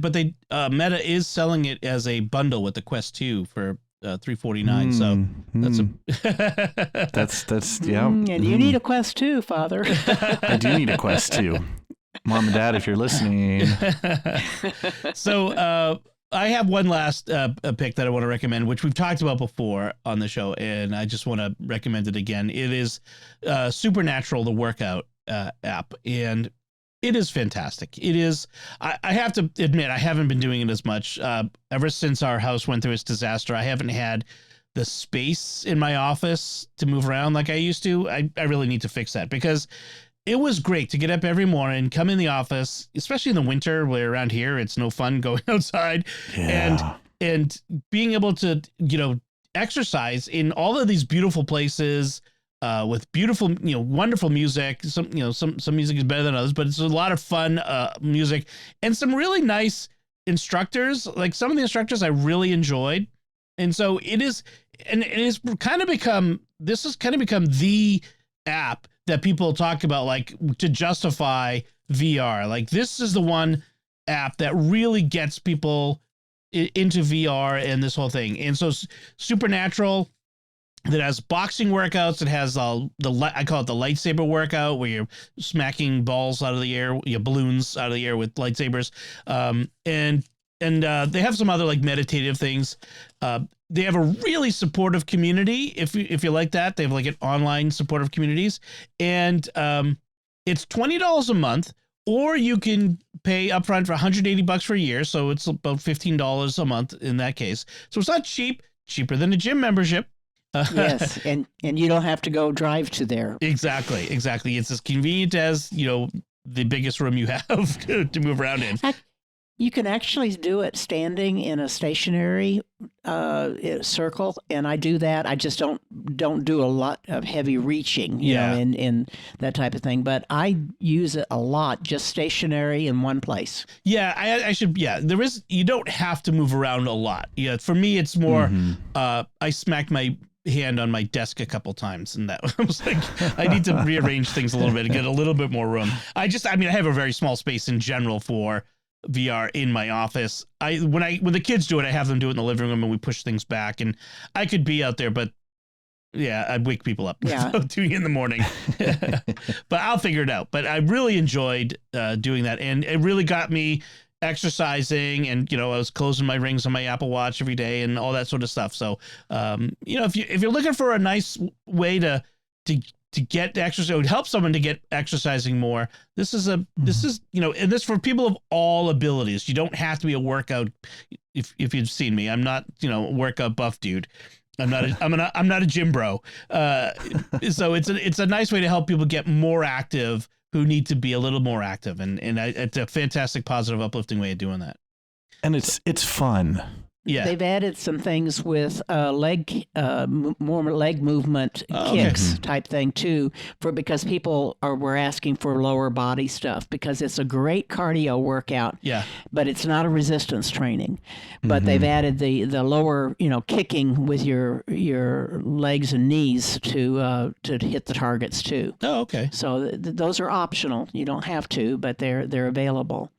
but Meta is selling it as a bundle with the Quest 2 for $349. So that's yeah. And you need a Quest 2, Father. I do need a Quest 2. Mom and Dad, if you're listening. So I have one last pick that I want to recommend, which we've talked about before on the show, and I just want to recommend it again. It is Supernatural, the workout app, and it is fantastic. It is. I have to admit, I haven't been doing it as much ever since our house went through its disaster. I haven't had the space in my office to move around like I used to. I really need to fix that, because it was great to get up every morning, come in the office, especially in the winter where around here it's no fun going outside, and being able to, exercise in all of these beautiful places. With beautiful, wonderful music. Some music is better than others, but it's a lot of fun music and some really nice instructors. Like some of the instructors I really enjoyed, and so it is, and it has kind of become the app that people talk about, like to justify VR. Like this is the one app that really gets people into VR and this whole thing. And so Supernatural, that has boxing workouts. It has I call it the lightsaber workout, where you're smacking balls out of the air, balloons out of the air with lightsabers. And they have some other like meditative things. They have a really supportive community. If you like that, they have like an online supportive communities, and it's $20 a month, or you can pay upfront for $180 for a year. So it's about $15 a month in that case. So it's not cheaper than a gym membership. Yes, and you don't have to go drive to there. Exactly. It's as convenient as, the biggest room you have to move around in. You can actually do it standing in a stationary circle, and I do that. I just don't do a lot of heavy reaching, you know, in that type of thing. But I use it a lot, just stationary in one place. Yeah, I should. Yeah, you don't have to move around a lot. Yeah, for me, it's more. I smacked my hand on my desk a couple times, and that was like, I need to rearrange things a little bit and get a little bit more room. I have a very small space in general for VR in my office. When the kids do it, I have them do it in the living room, and we push things back, and I could be out there, but yeah, I'd wake people up doing it in the morning. But I'll figure it out. But I really enjoyed doing that, and it really got me exercising, and I was closing my rings on my Apple Watch every day and all that sort of stuff. So if you're looking for a nice way to get exercise, it would help someone to get exercising more. This is and this for people of all abilities. You don't have to be a workout. If you've seen me, I'm not a workout buff dude. I'm not a gym bro. So it's a nice way to help people get more active who need to be a little more active, and it's a fantastic, positive, uplifting way of doing that. And it's fun. Yeah, they've added some things with more leg movement kicks type thing too, because people were asking for lower body stuff, because it's a great cardio workout. Yeah, but it's not a resistance training. But they've added the lower, kicking with your legs and knees to hit the targets too. Oh, okay. So those are optional. You don't have to, but they're available.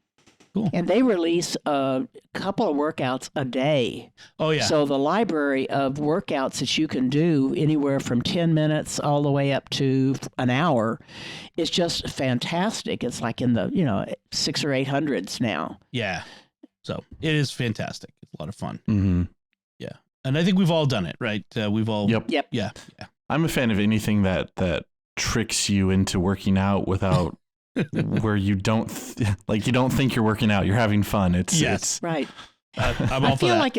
Cool. And they release a couple of workouts a day. Oh yeah. So the library of workouts that you can do anywhere from 10 minutes all the way up to an hour is just fantastic. It's like in the, 600 or 800s now. Yeah. So it is fantastic. It's a lot of fun. Mm-hmm. Yeah. And I think we've all done it, right? We've all. Yep. Yep. Yeah. I'm a fan of anything that tricks you into working out without where you don't you don't think you're working out. You're having fun. It's Right. I'm all I for feel that. like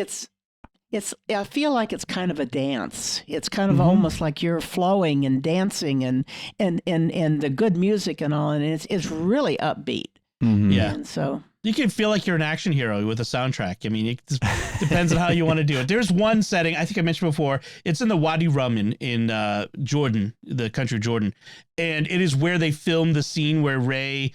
I feel like it's kind of a dance. It's kind of almost like you're flowing and dancing and the good music and all, and it's really upbeat. Mhm. Yeah. And so You can feel like you're an action hero with a soundtrack. I mean, it just depends on how you want to do it. There's one setting I think I mentioned before. It's in the Wadi Rum in Jordan, the country of Jordan, and it is where they filmed the scene where Rey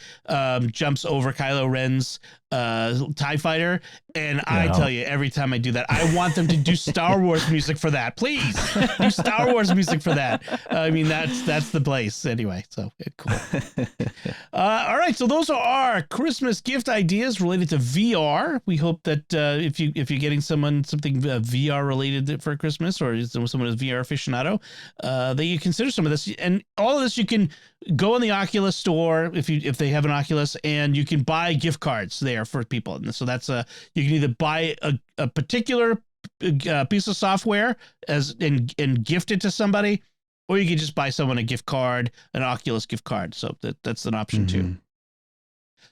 jumps over Kylo Ren's TIE fighter. And I tell you, every time I do that, I want them to do Star Wars music for that. Please do Star Wars music for that. I mean, that's the place anyway. So cool. All right, so those are our Christmas gift ideas related to VR. We hope that if you're getting something VR related for Christmas, or someone who's VR aficionado, that you consider some of this. And all of this, you can go in the Oculus store if they have an Oculus, and you can buy gift cards there for people. And so that's you can either buy a particular piece of software and gift it to somebody, or you can just buy someone a gift card, an Oculus gift card. So that's an option too.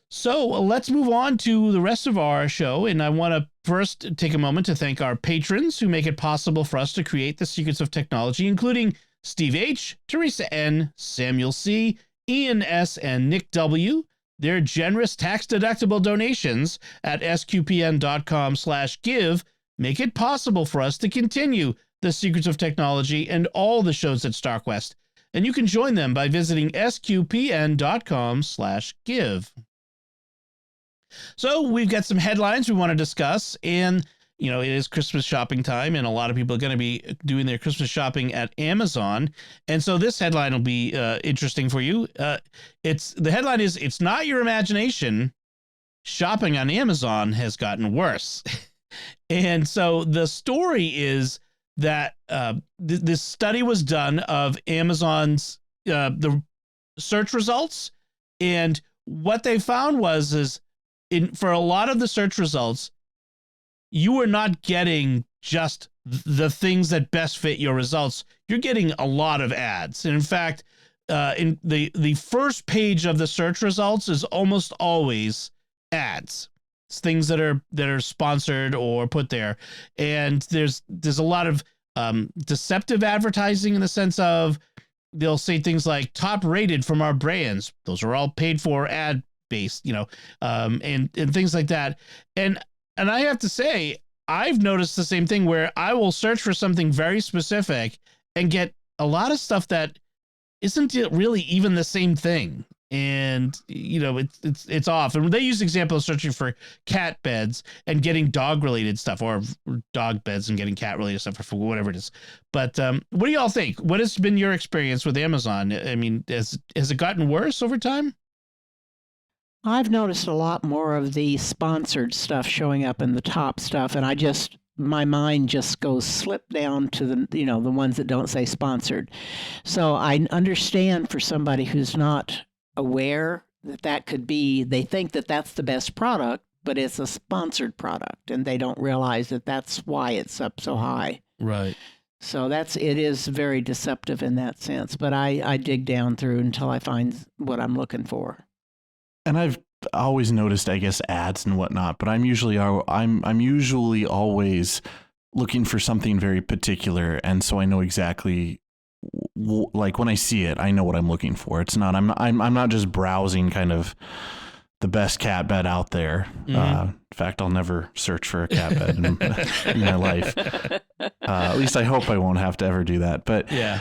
So let's move on to the rest of our show. And I want to first take a moment to thank our patrons who make it possible for us to create the Secrets of Technology, including Steve H., Teresa N., Samuel C., Ian S., and Nick W. Their generous tax-deductible donations at sqpn.com/give make it possible for us to continue the Secrets of Technology and all the shows at StarQuest. And you can join them by visiting sqpn.com/give. So we've got some headlines we want to discuss, and it is Christmas shopping time, and a lot of people are going to be doing their Christmas shopping at Amazon. And so this headline will be interesting for you. The headline is, "It's not your imagination. Shopping on Amazon has gotten worse." And so the story is that this study was done of Amazon's the search results, and what they found was for a lot of the search results, you are not getting just the things that best fit your results. You're getting a lot of ads. And in fact, in the first page of the search results is almost always ads. It's things that are sponsored or put there. And there's a lot of deceptive advertising in the sense of they'll say things like top rated from our brands. Those are all paid for ad based, and things like that. And I have to say, I've noticed the same thing where I will search for something very specific and get a lot of stuff that isn't really even the same thing. And, it's off. And they use the example of searching for cat beds and getting dog related stuff, or dog beds and getting cat related stuff, or whatever it is. But what do y'all think? What has been your experience with Amazon? I mean, has it gotten worse over time? I've noticed a lot more of the sponsored stuff showing up in the top stuff, and my mind just goes slip down to the ones that don't say sponsored. So I understand for somebody who's not aware that could be, they think that that's the best product, but it's a sponsored product, and they don't realize that that's why it's up so high. Right. So it is very deceptive in that sense. But I dig down through until I find what I'm looking for. And I've always noticed, I guess, ads and whatnot, but I'm usually always looking for something very particular, and so I know exactly, like when I see it, I know what I'm looking for. It's not I'm not just browsing kind of the best cat bed out there. Mm-hmm. In fact, I'll never search for a cat bed in my life. At least I hope I won't have to ever do that. But yeah.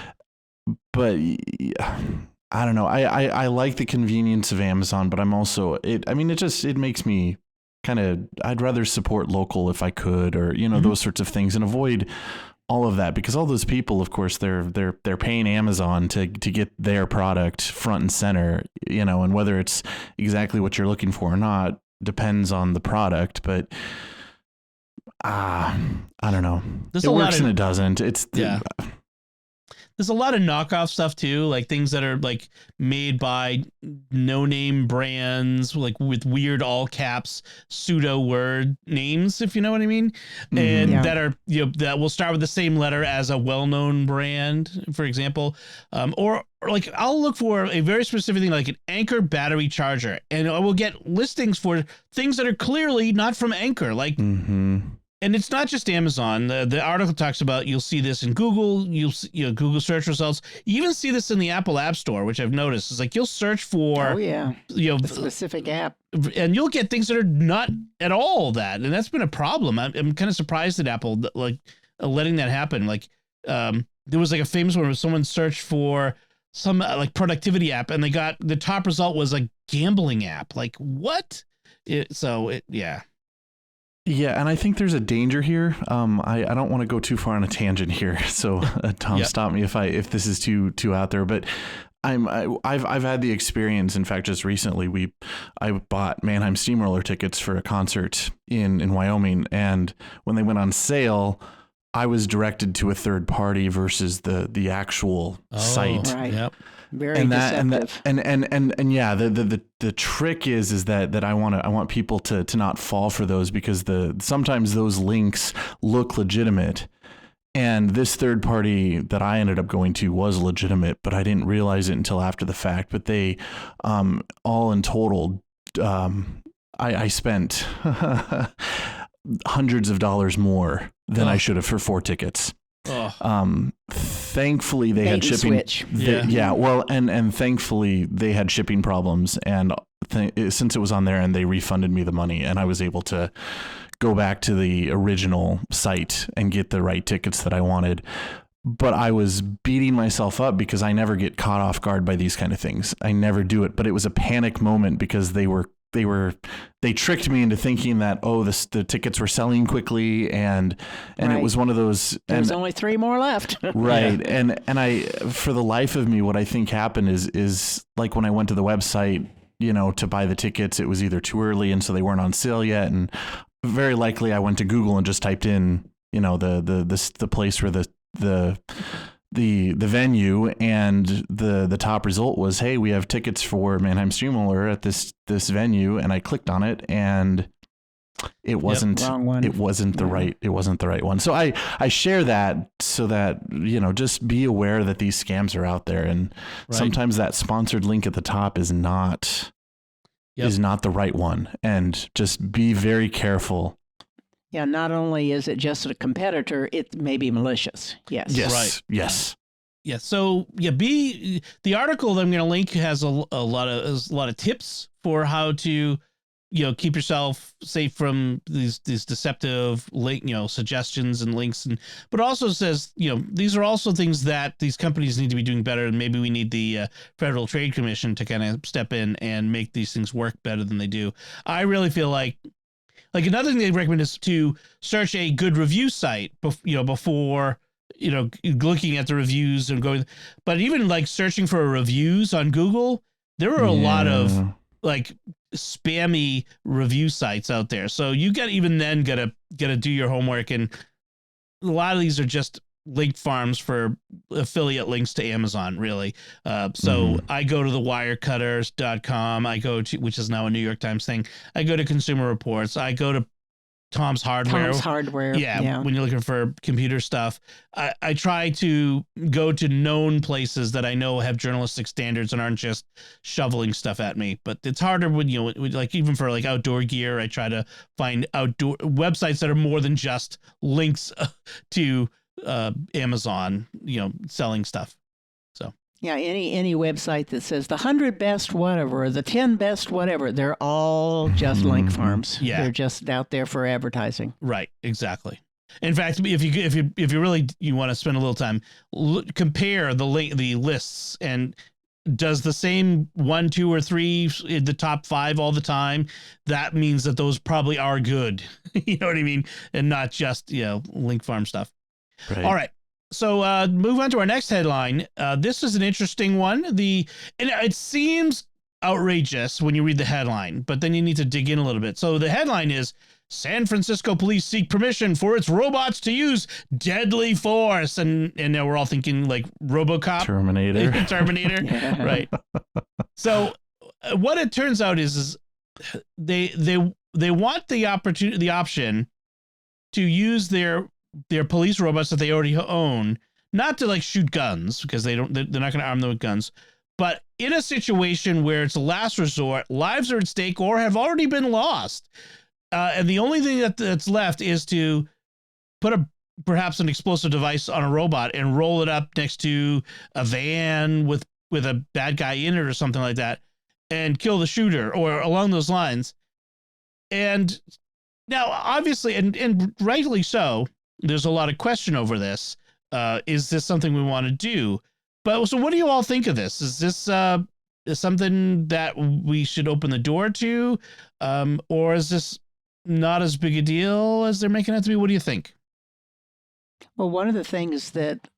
I don't know. I like the convenience of Amazon, but I'm also it makes me kind of, I'd rather support local if I could, or those sorts of things, and avoid all of that, because all those people, of course, they're paying Amazon to get their product front and center, and whether it's exactly what you're looking for or not, depends on the product, but I don't know. There's It a lot works of- and it doesn't. It's Yeah. There's a lot of knockoff stuff too, like things that are like made by no-name brands, like with weird all caps pseudo word names, if you know what I mean, and Yeah. that are that will start with the same letter as a well-known brand, for example, or like I'll look for a very specific thing like an Anker battery charger, and I will get listings for things that are clearly not from Anker, like. And it's not just Amazon. The article talks about you'll see this in Google, Google search results. You even see this in the Apple App Store, which I've noticed. It's like you'll search for Oh yeah, a specific app. and you'll get things that are not at all that, and that's been a problem. I'm kind of surprised at Apple like letting that happen. Like there was like a famous one where someone searched for some like productivity app, and they got the top result was a gambling app. Like what? Yeah. Yeah, and I think there's a danger here. I don't want to go too far on a tangent here, so Tom, Yep. stop me if this is too out there. But I've had the experience. In fact, just recently I bought Mannheim Steamroller tickets for a concert in Wyoming, and when they went on sale, I was directed to a third party versus the actual site. Right. Yep. Very deceptive. And yeah, the trick is that I want people to not fall for those, because sometimes those links look legitimate, and this third party that I ended up going to was legitimate, but I didn't realize it until after the fact. But they all in total, I spent hundreds of dollars more than I should have for 4 tickets. Thankfully they had Bait and shipping. switch. Well, and thankfully they had shipping problems, and since it was on there, and they refunded me the money, and I was able to go back to the original site and get the right tickets that I wanted. But I was beating myself up because I never get caught off guard by these kind of things. I never do it, but it was a panic moment because they tricked me into thinking that the tickets were selling quickly, and Right. it was one of those. There's and, only 3 more left. right, and I, for the life of me, what I think happened is like when I went to the website, to buy the tickets, it was either too early and so they weren't on sale yet, and very likely I went to Google and just typed in the place where the venue, and the top result was, hey, we have tickets for Mannheim Steamroller at this venue, and I clicked on it, and it wasn't Wrong one. it wasn't the right one. So I share that so that just be aware that these scams are out there, and sometimes that sponsored link at the top is not the right one, and just be very careful. Yeah, not only is it just a competitor, it may be malicious. Yes. Yes. Right. Yes. Yeah. So the article that I'm going to link has a lot of tips for how to, keep yourself safe from these deceptive link, suggestions and links, but also says, these are also things that these companies need to be doing better. And maybe we need the Federal Trade Commission to kind of step in and make these things work better than they do. I really feel like another thing they recommend is to search a good review site, before, looking at the reviews and going, but even like searching for reviews on Google, there are a lot of like spammy review sites out there. So you gotta do your homework. And a lot of these are just link farms for affiliate links to Amazon, really. So I go to the wirecutters.com. I go to, which is now a New York Times thing. I go to Consumer Reports. I go to Tom's Hardware. Yeah. When you're looking for computer stuff, I try to go to known places that I know have journalistic standards and aren't just shoveling stuff at me. But it's harder when, like even for like outdoor gear, I try to find outdoor websites that are more than just links to Amazon, selling stuff. So yeah, any website that says the 100 best whatever, or the 10 best whatever, they're all just link farms. Yeah, they're just out there for advertising. Right, exactly. In fact, if you really want to spend a little time, compare the lists, and does the same 1, 2, or 3 in the top 5 all the time? That means that those probably are good. You know what I mean? And not just link farm stuff. Right. All right. So move on to our next headline. This is an interesting one. And it seems outrageous when you read the headline, but then you need to dig in a little bit. So the headline is San Francisco police seek permission for its robots to use deadly force. And now we're all thinking like RoboCop. Terminator. Yeah. Right. So what it turns out is they want the option to use their police robots that they already own, not to like shoot guns, because they're not going to arm them with guns, but in a situation where it's a last resort, lives are at stake or have already been lost. And the only thing that's left is to put perhaps an explosive device on a robot and roll it up next to a van with a bad guy in it or something like that and kill the shooter or along those lines. And now, obviously, and rightly so, there's a lot of question over this. Is this something we want to do? But so what do you all think of this? Is this is something that we should open the door to? Or is this not as big a deal as they're making it to be? What do you think? Well, one of the things that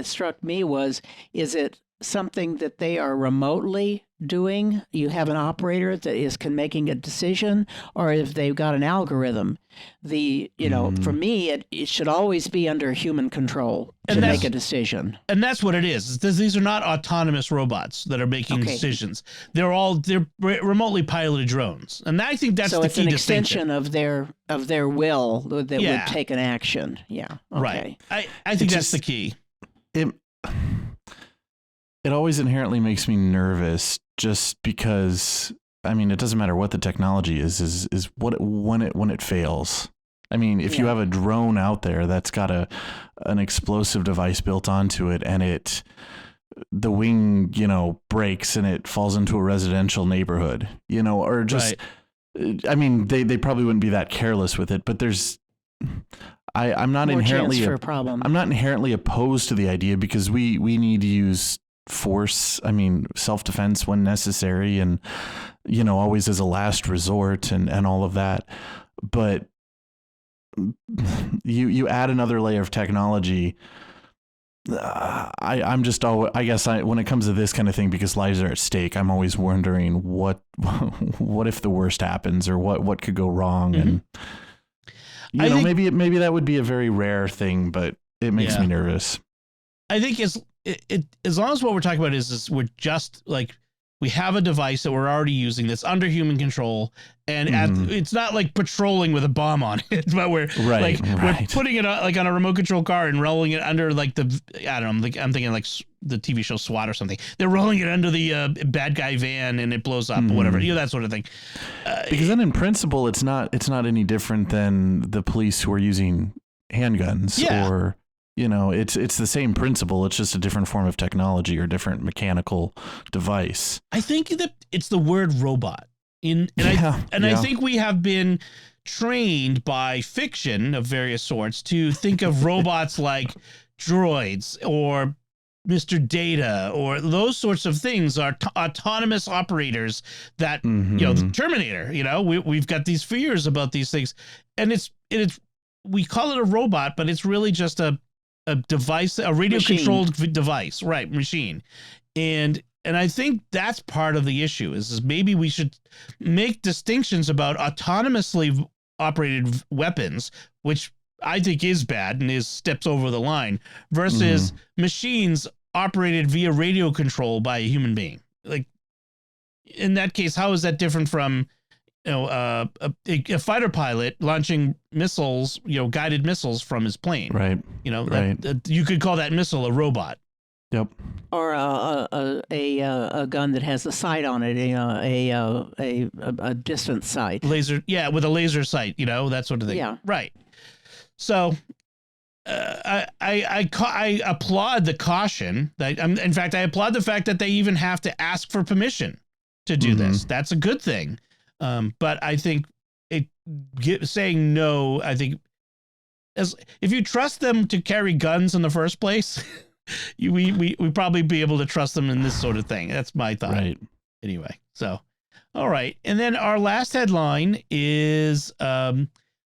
struck me was, is it something that they are remotely doing? You have an operator that making a decision, or if they've got an algorithm? For me, it should always be under human control to make a decision. And that's what it is. These are not autonomous robots that are making decisions. They're remotely piloted drones. And I think that's the key distinction. So it's an extension of their will that would take an action. Yeah. Okay. Right. I think that's the key. It always inherently makes me nervous, just because, I mean, it doesn't matter what the technology is when it fails. I mean, if you have a drone out there that's got an explosive device built onto it, and the wing, breaks and it falls into a residential neighborhood, or just, right. I mean, they probably wouldn't be that careless with it, but I'm not inherently for a problem. I'm not inherently opposed to the idea, because we need to use force, self-defense when necessary, and always as a last resort, and all of that. But you add another layer of technology. I'm just always, I guess, when it comes to this kind of thing, because lives are at stake, I'm always wondering what if the worst happens, or what could go wrong. Mm-hmm. And maybe that would be a very rare thing, but it makes me nervous. I think as long as what we're talking about is we're just like, we have a device that we're already using that's under human control, and it's not like patrolling with a bomb on it, but we're putting it on, like on a remote control car and rolling it under like I'm thinking like the TV show SWAT or something. They're rolling it under the bad guy van and it blows up or whatever, that sort of thing. Because then in principle, it's not any different than the police who are using handguns or. It's the same principle. It's just a different form of technology or different mechanical device. I think that it's the word robot. I think we have been trained by fiction of various sorts to think of robots like droids or Mr. Data or those sorts of things are autonomous operators that, the Terminator, we've got these fears about these things, and we call it a robot, but it's really just a device, a radio controlled device, right? Machine. And I think that's part of the issue is maybe we should make distinctions about autonomously operated weapons, which I think is bad and steps over the line, versus machines operated via radio control by a human being. Like in that case, how is that different from a fighter pilot launching missiles, guided missiles from his plane? Right. You could call that missile a robot. Yep. Or a gun that has a sight on it, a distance sight. Laser, with a laser sight, that sort of thing. Yeah. Right. So I applaud the caution. In fact, I applaud the fact that they even have to ask for permission to do this. That's a good thing. But I think saying no, I think if you trust them to carry guns in the first place, we probably be able to trust them in this sort of thing. That's my thought. Right. Anyway, so, all right. And then our last headline is an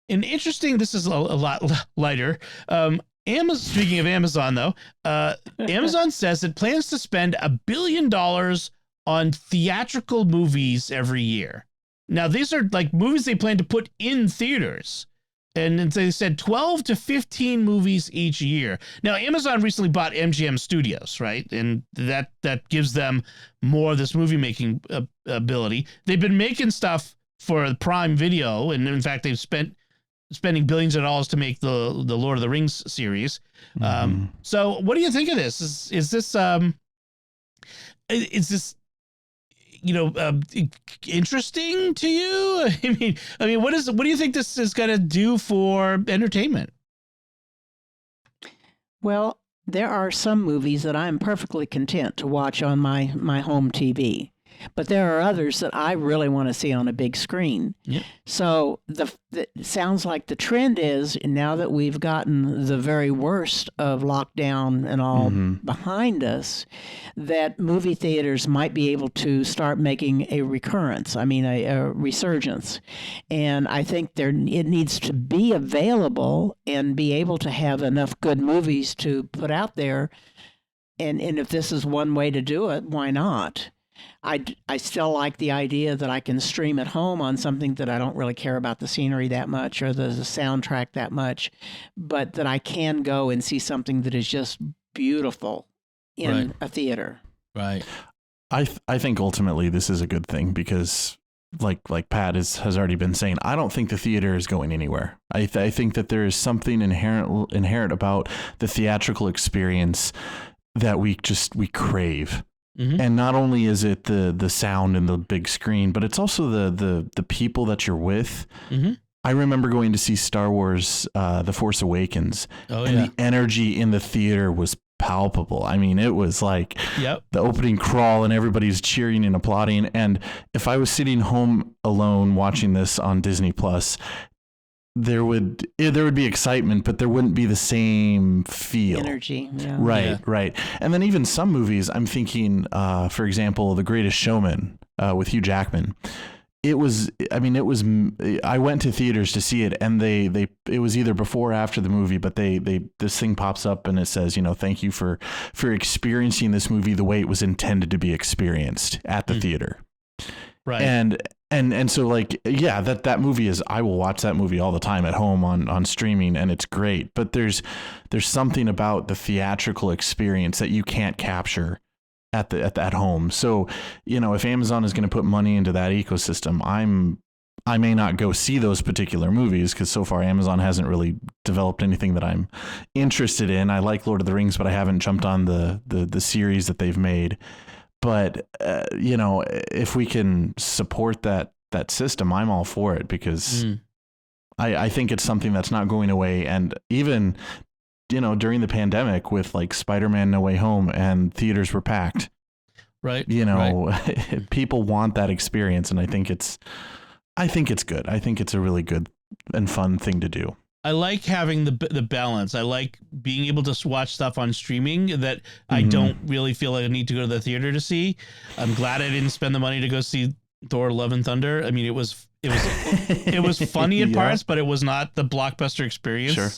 interesting, this is a lot lighter. Speaking of Amazon, though, Amazon says it plans to spend $1 billion on theatrical movies every year. Now, these are like movies they plan to put in theaters. And they said 12 to 15 movies each year. Now, Amazon recently bought MGM Studios, right? And that gives them more of this movie making ability. They've been making stuff for Prime Video, and in fact, they've spending billions of dollars to make the Lord of the Rings series. So, what do you think of this? Is this interesting to you? I mean, what do you think this is going to do for entertainment? Well, there are some movies that I'm perfectly content to watch on my home TV, but there are others that I really want to see on a big screen. Yep. So it sounds like the trend is, now that we've gotten the very worst of lockdown and all behind us, that movie theaters might be able to start making a recurrence. I mean, a resurgence. And I think it needs to be available and be able to have enough good movies to put out there. And if this is one way to do it, why not? I still like the idea that I can stream at home on something that I don't really care about the scenery that much or the soundtrack that much, but that I can go and see something that is just beautiful in a theater. Right. I think ultimately this is a good thing because like Pat has already been saying, I don't think the theater is going anywhere. I think that there is something inherent about the theatrical experience that we crave. And not only is it the sound and the big screen, but it's also the people that you're with. I remember going to see Star Wars, The Force Awakens, the energy in the theater was palpable. I mean, it was like the opening crawl and everybody's cheering and applauding. And if I was sitting home alone watching this on Disney Plus, there would be excitement, but there wouldn't be the same feel. Energy. Yeah. Right. And then even some movies, I'm thinking, for example, The Greatest Showman with Hugh Jackman. I went to theaters to see it, and it was either before or after the movie, but this thing pops up and it says, thank you for experiencing this movie the way it was intended to be experienced at the theater. Right. And so that movie I will watch that movie all the time at home on streaming, and it's great. But there's something about the theatrical experience that you can't capture at home. So, if Amazon is going to put money into that ecosystem, I may not go see those particular movies because so far Amazon hasn't really developed anything that I'm interested in. I like Lord of the Rings, but I haven't jumped on the series that they've made. But, if we can support that system, I'm all for it because I think it's something that's not going away. And even, during the pandemic with like Spider-Man No Way Home and theaters were packed. Right. People want that experience. And I think it's good. I think it's a really good and fun thing to do. I like having the balance. I like being able to watch stuff on streaming that I don't really feel like I need to go to the theater to see. I'm glad I didn't spend the money to go see Thor: Love and Thunder. I mean, it was funny in parts, but it was not the blockbuster experience. Sure.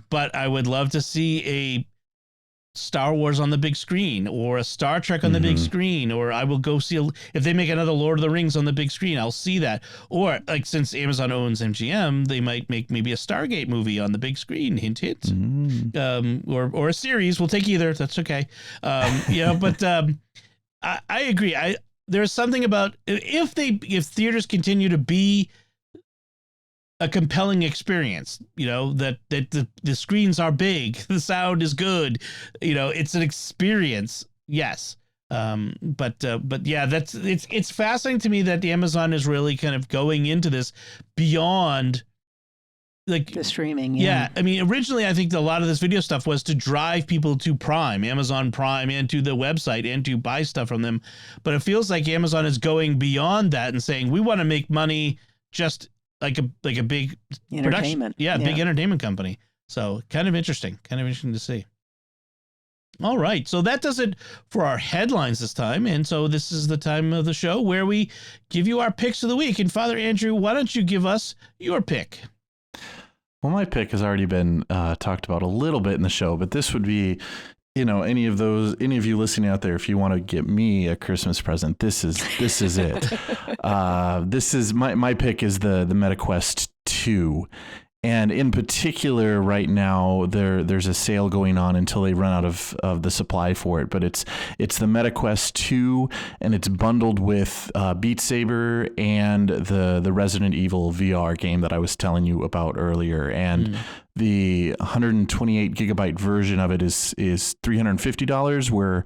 But I would love to see a Star Wars on the big screen or a Star Trek on the big screen, or I will go see if they make another Lord of the Rings on the big screen, I'll see that. Or like, since Amazon owns MGM, they might make maybe a Stargate movie on the big screen, hint, hint. Or a series. We'll take either. That's okay. But I agree. There's something about if theaters continue to be a compelling experience, that the screens are big, the sound is good, it's an experience. Yes. But yeah, it's fascinating to me that Amazon is really kind of going into this beyond like the streaming. Yeah. I mean, originally I think a lot of this video stuff was to drive people to Amazon Prime, and to the website and to buy stuff from them. But it feels like Amazon is going beyond that and saying, we want to make money just like a big entertainment. Big entertainment company. So kind of interesting to see. All right. So that does it for our headlines this time. And so this is the time of the show where we give you our picks of the week. And Father Andrew, why don't you give us your pick? Well, my pick has already been talked about a little bit in the show, but this would be any of you listening out there, if you want to get me a Christmas present, this is it. This is my pick is the MetaQuest 2. And in particular, right now, there's a sale going on until they run out of the supply for it. But it's the MetaQuest 2, and it's bundled with Beat Saber and the Resident Evil VR game that I was telling you about earlier. And the 128 gigabyte version of it is $350, where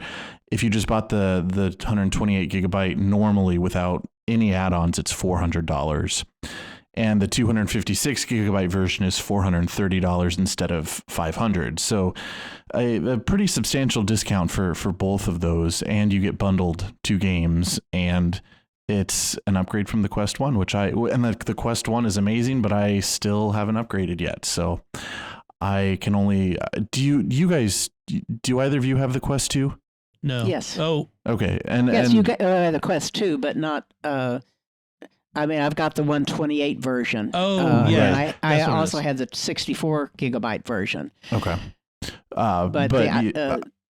if you just bought the 128 gigabyte normally without any add-ons, it's $400. And the 256 gigabyte version is $430 instead of $500. So a pretty substantial discount for both of those. And you get bundled 2 games, and it's an upgrade from the Quest 1, the Quest 1 is amazing, but I still haven't upgraded yet. So I can only, do either of you have the Quest 2? No. Yes. Oh, okay. Yes, you get the Quest 2, but not, I've got the 128 version. Oh, yeah. And I also had the 64 gigabyte version. Okay.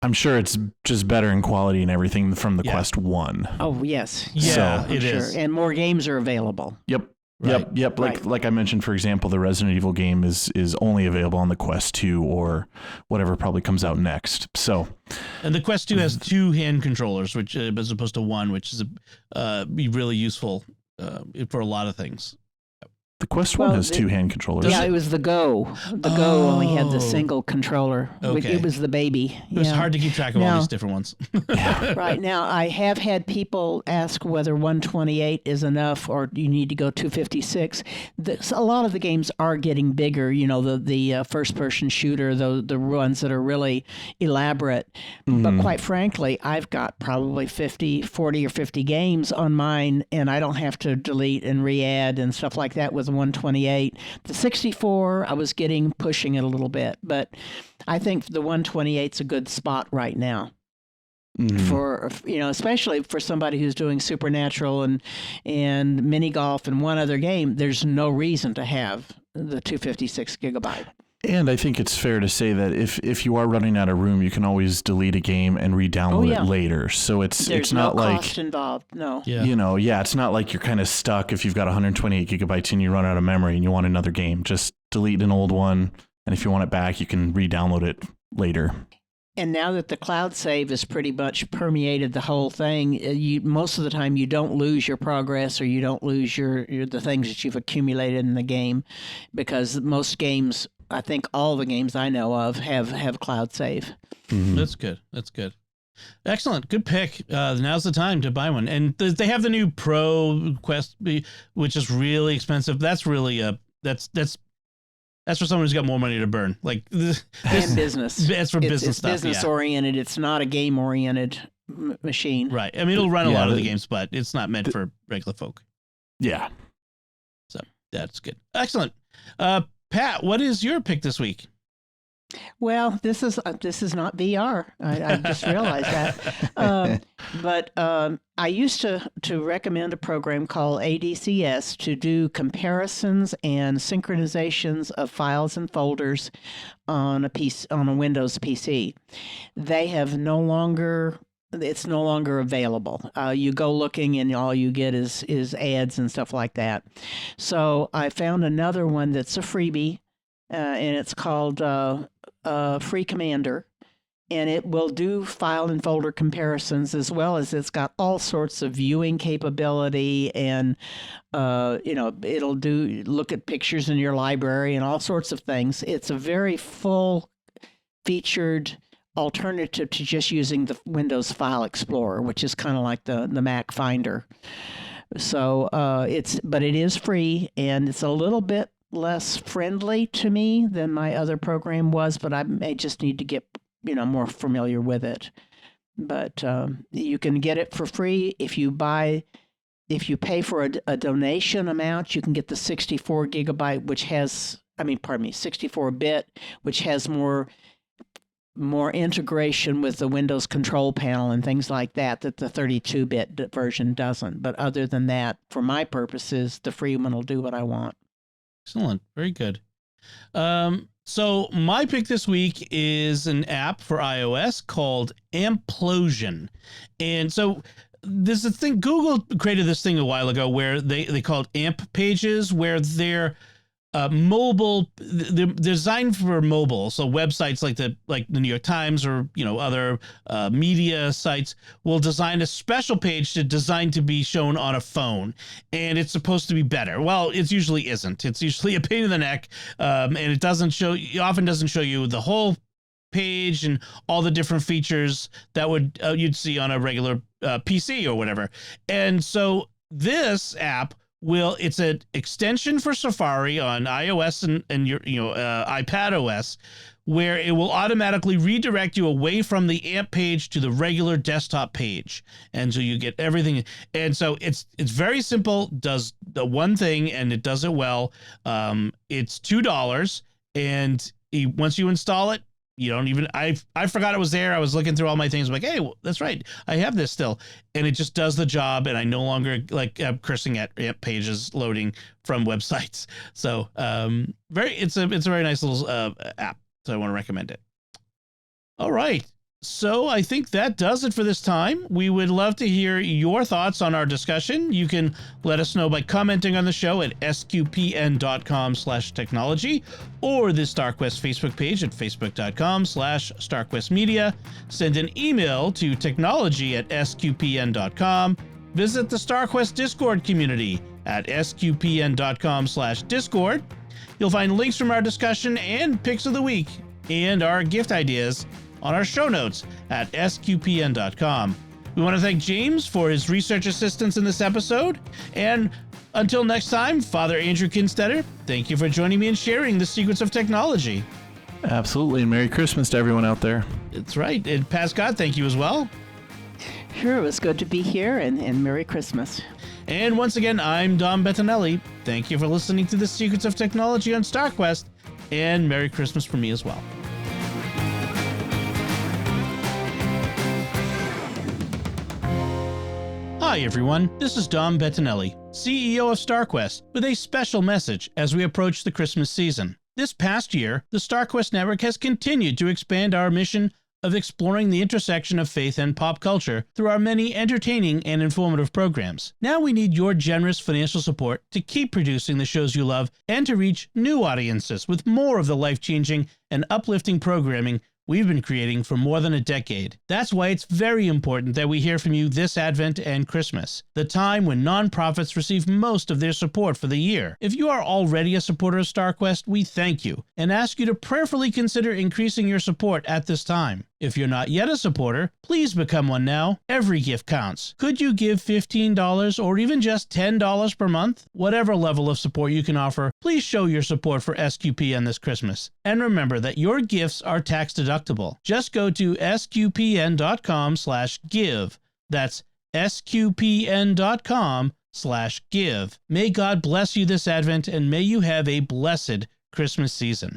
I'm sure it's just better in quality and everything from the Quest 1. Oh, yes. Yeah, it is. And more games are available. Yep. Right. Yep. Right. Like I mentioned, for example, the Resident Evil game is only available on the Quest 2 or whatever probably comes out next. So, and the Quest 2 has 2 hand controllers, which as opposed to 1, which is be really useful for a lot of things. The Quest 1 has 2 hand controllers. Yeah, it was the Go. The Go only had the single controller. Okay. It was the baby. It was hard to keep track of all these different ones. Right. Now, I have had people ask whether 128 is enough or you need to go 256. A lot of the games are getting bigger, the first-person shooter, the ones that are really elaborate. But quite frankly, I've got probably 40 or 50 games on mine, and I don't have to delete and re-add and stuff like that with the 128. The 64, I was pushing it a little bit, but I think the 128's a good spot right now. For especially for somebody who's doing Supernatural and mini golf and one other game, there's no reason to have the 256 gigabyte. And I think it's fair to say that if you are running out of room, you can always delete a game and re-download it later. So it's not no like cost involved. No. Yeah. It's not like you're kind of stuck if you've got 128 gigabytes and you run out of memory and you want another game. Just delete an old one, and if you want it back, you can re-download it later. And now that the cloud save has pretty much permeated the whole thing, most of the time you don't lose your progress or you don't lose the things that you've accumulated in the game, because most games, I think all the games I know of have cloud save. That's good. Excellent. Good pick. Now's the time to buy one. And they have the new Pro Quest, which is really expensive. That's really that's for someone who's got more money to burn. Like this, and business. It's for business it's stuff. Business oriented. It's not a game oriented machine. Right. I mean, it'll run a lot of the games, but it's not meant for regular folk. Yeah. So that's good. Excellent. Pat, what is your pick this week? Well, this is not VR. I just realized that. But I used to recommend a program called ADCS to do comparisons and synchronizations of files and folders on a Windows PC. They have no longer. It's no longer available. You go looking and all you get is ads and stuff like that. So I found another one that's a freebie, and it's called Free Commander, and it will do file and folder comparisons, as well as it's got all sorts of viewing capability, and it'll look at pictures in your library and all sorts of things. It's a very full featured alternative to just using the Windows File Explorer, which is kind of like the Mac Finder. So but it is free, and it's a little bit less friendly to me than my other program was, but I may just need to get more familiar with it. But you can get it for free if you pay for a donation amount. You can get the 64 gigabyte, 64-bit, which has more integration with the Windows control panel and things like that the 32-bit version doesn't. But other than that, for my purposes, the free one will do what I want. Excellent. Very good. So my pick this week is an app for iOS called Amplosion. And so there's a thing, Google created this thing a while ago where they called AMP pages, where they're mobile, they're designed for mobile. So websites like the New York Times or, other media sites will design a special page designed to be shown on a phone. And it's supposed to be better. Well, it usually isn't. It's usually a pain in the neck. And it often doesn't show you the whole page and all the different features that you'd see on a regular PC or whatever. And so this app it's an extension for Safari on iOS and your iPad OS, where it will automatically redirect you away from the AMP page to the regular desktop page, and so you get everything. And so it's very simple, does the one thing, and it does it well. It's $2, and once you install it, you don't even, I forgot it was there. I was looking through all my things. I'm like, hey, well, that's right, I have this still. And it just does the job. And I no longer am cursing at AMP pages loading from websites. So it's a very nice little app. So I want to recommend it. All right. So I think that does it for this time. We would love to hear your thoughts on our discussion. You can let us know by commenting on the show at sqpn.com/technology or the StarQuest Facebook page at facebook.com/StarQuestMedia. Send an email to technology@sqpn.com. Visit the StarQuest Discord community at sqpn.com/Discord. You'll find links from our discussion and picks of the week and our gift ideas on our show notes at sqpn.com. We want to thank James for his research assistance in this episode. And until next time, Father Andrew Kinstetter, thank you for joining me and sharing the secrets of technology. Absolutely. And Merry Christmas to everyone out there. That's right. And Pat Scott, thank you as well. Sure, it was good to be here, and Merry Christmas. And once again, I'm Dom Bettinelli. Thank you for listening to the Secrets of Technology on StarQuest, and Merry Christmas from me as well. Hi everyone, this is Dom Bettinelli, CEO of StarQuest, with a special message as we approach the Christmas season. This past year, the StarQuest network has continued to expand our mission of exploring the intersection of faith and pop culture through our many entertaining and informative programs. Now we need your generous financial support to keep producing the shows you love and to reach new audiences with more of the life-changing and uplifting programming we've been creating for more than a decade. That's why it's very important that we hear from you this Advent and Christmas, the time when nonprofits receive most of their support for the year. If you are already a supporter of StarQuest, we thank you and ask you to prayerfully consider increasing your support at this time. If you're not yet a supporter, please become one now. Every gift counts. Could you give $15 or even just $10 per month? Whatever level of support you can offer, please show your support for SQPN this Christmas. And remember that your gifts are tax deductible. Just go to sqpn.com/give. That's sqpn.com/give. May God bless you this Advent, and may you have a blessed Christmas season.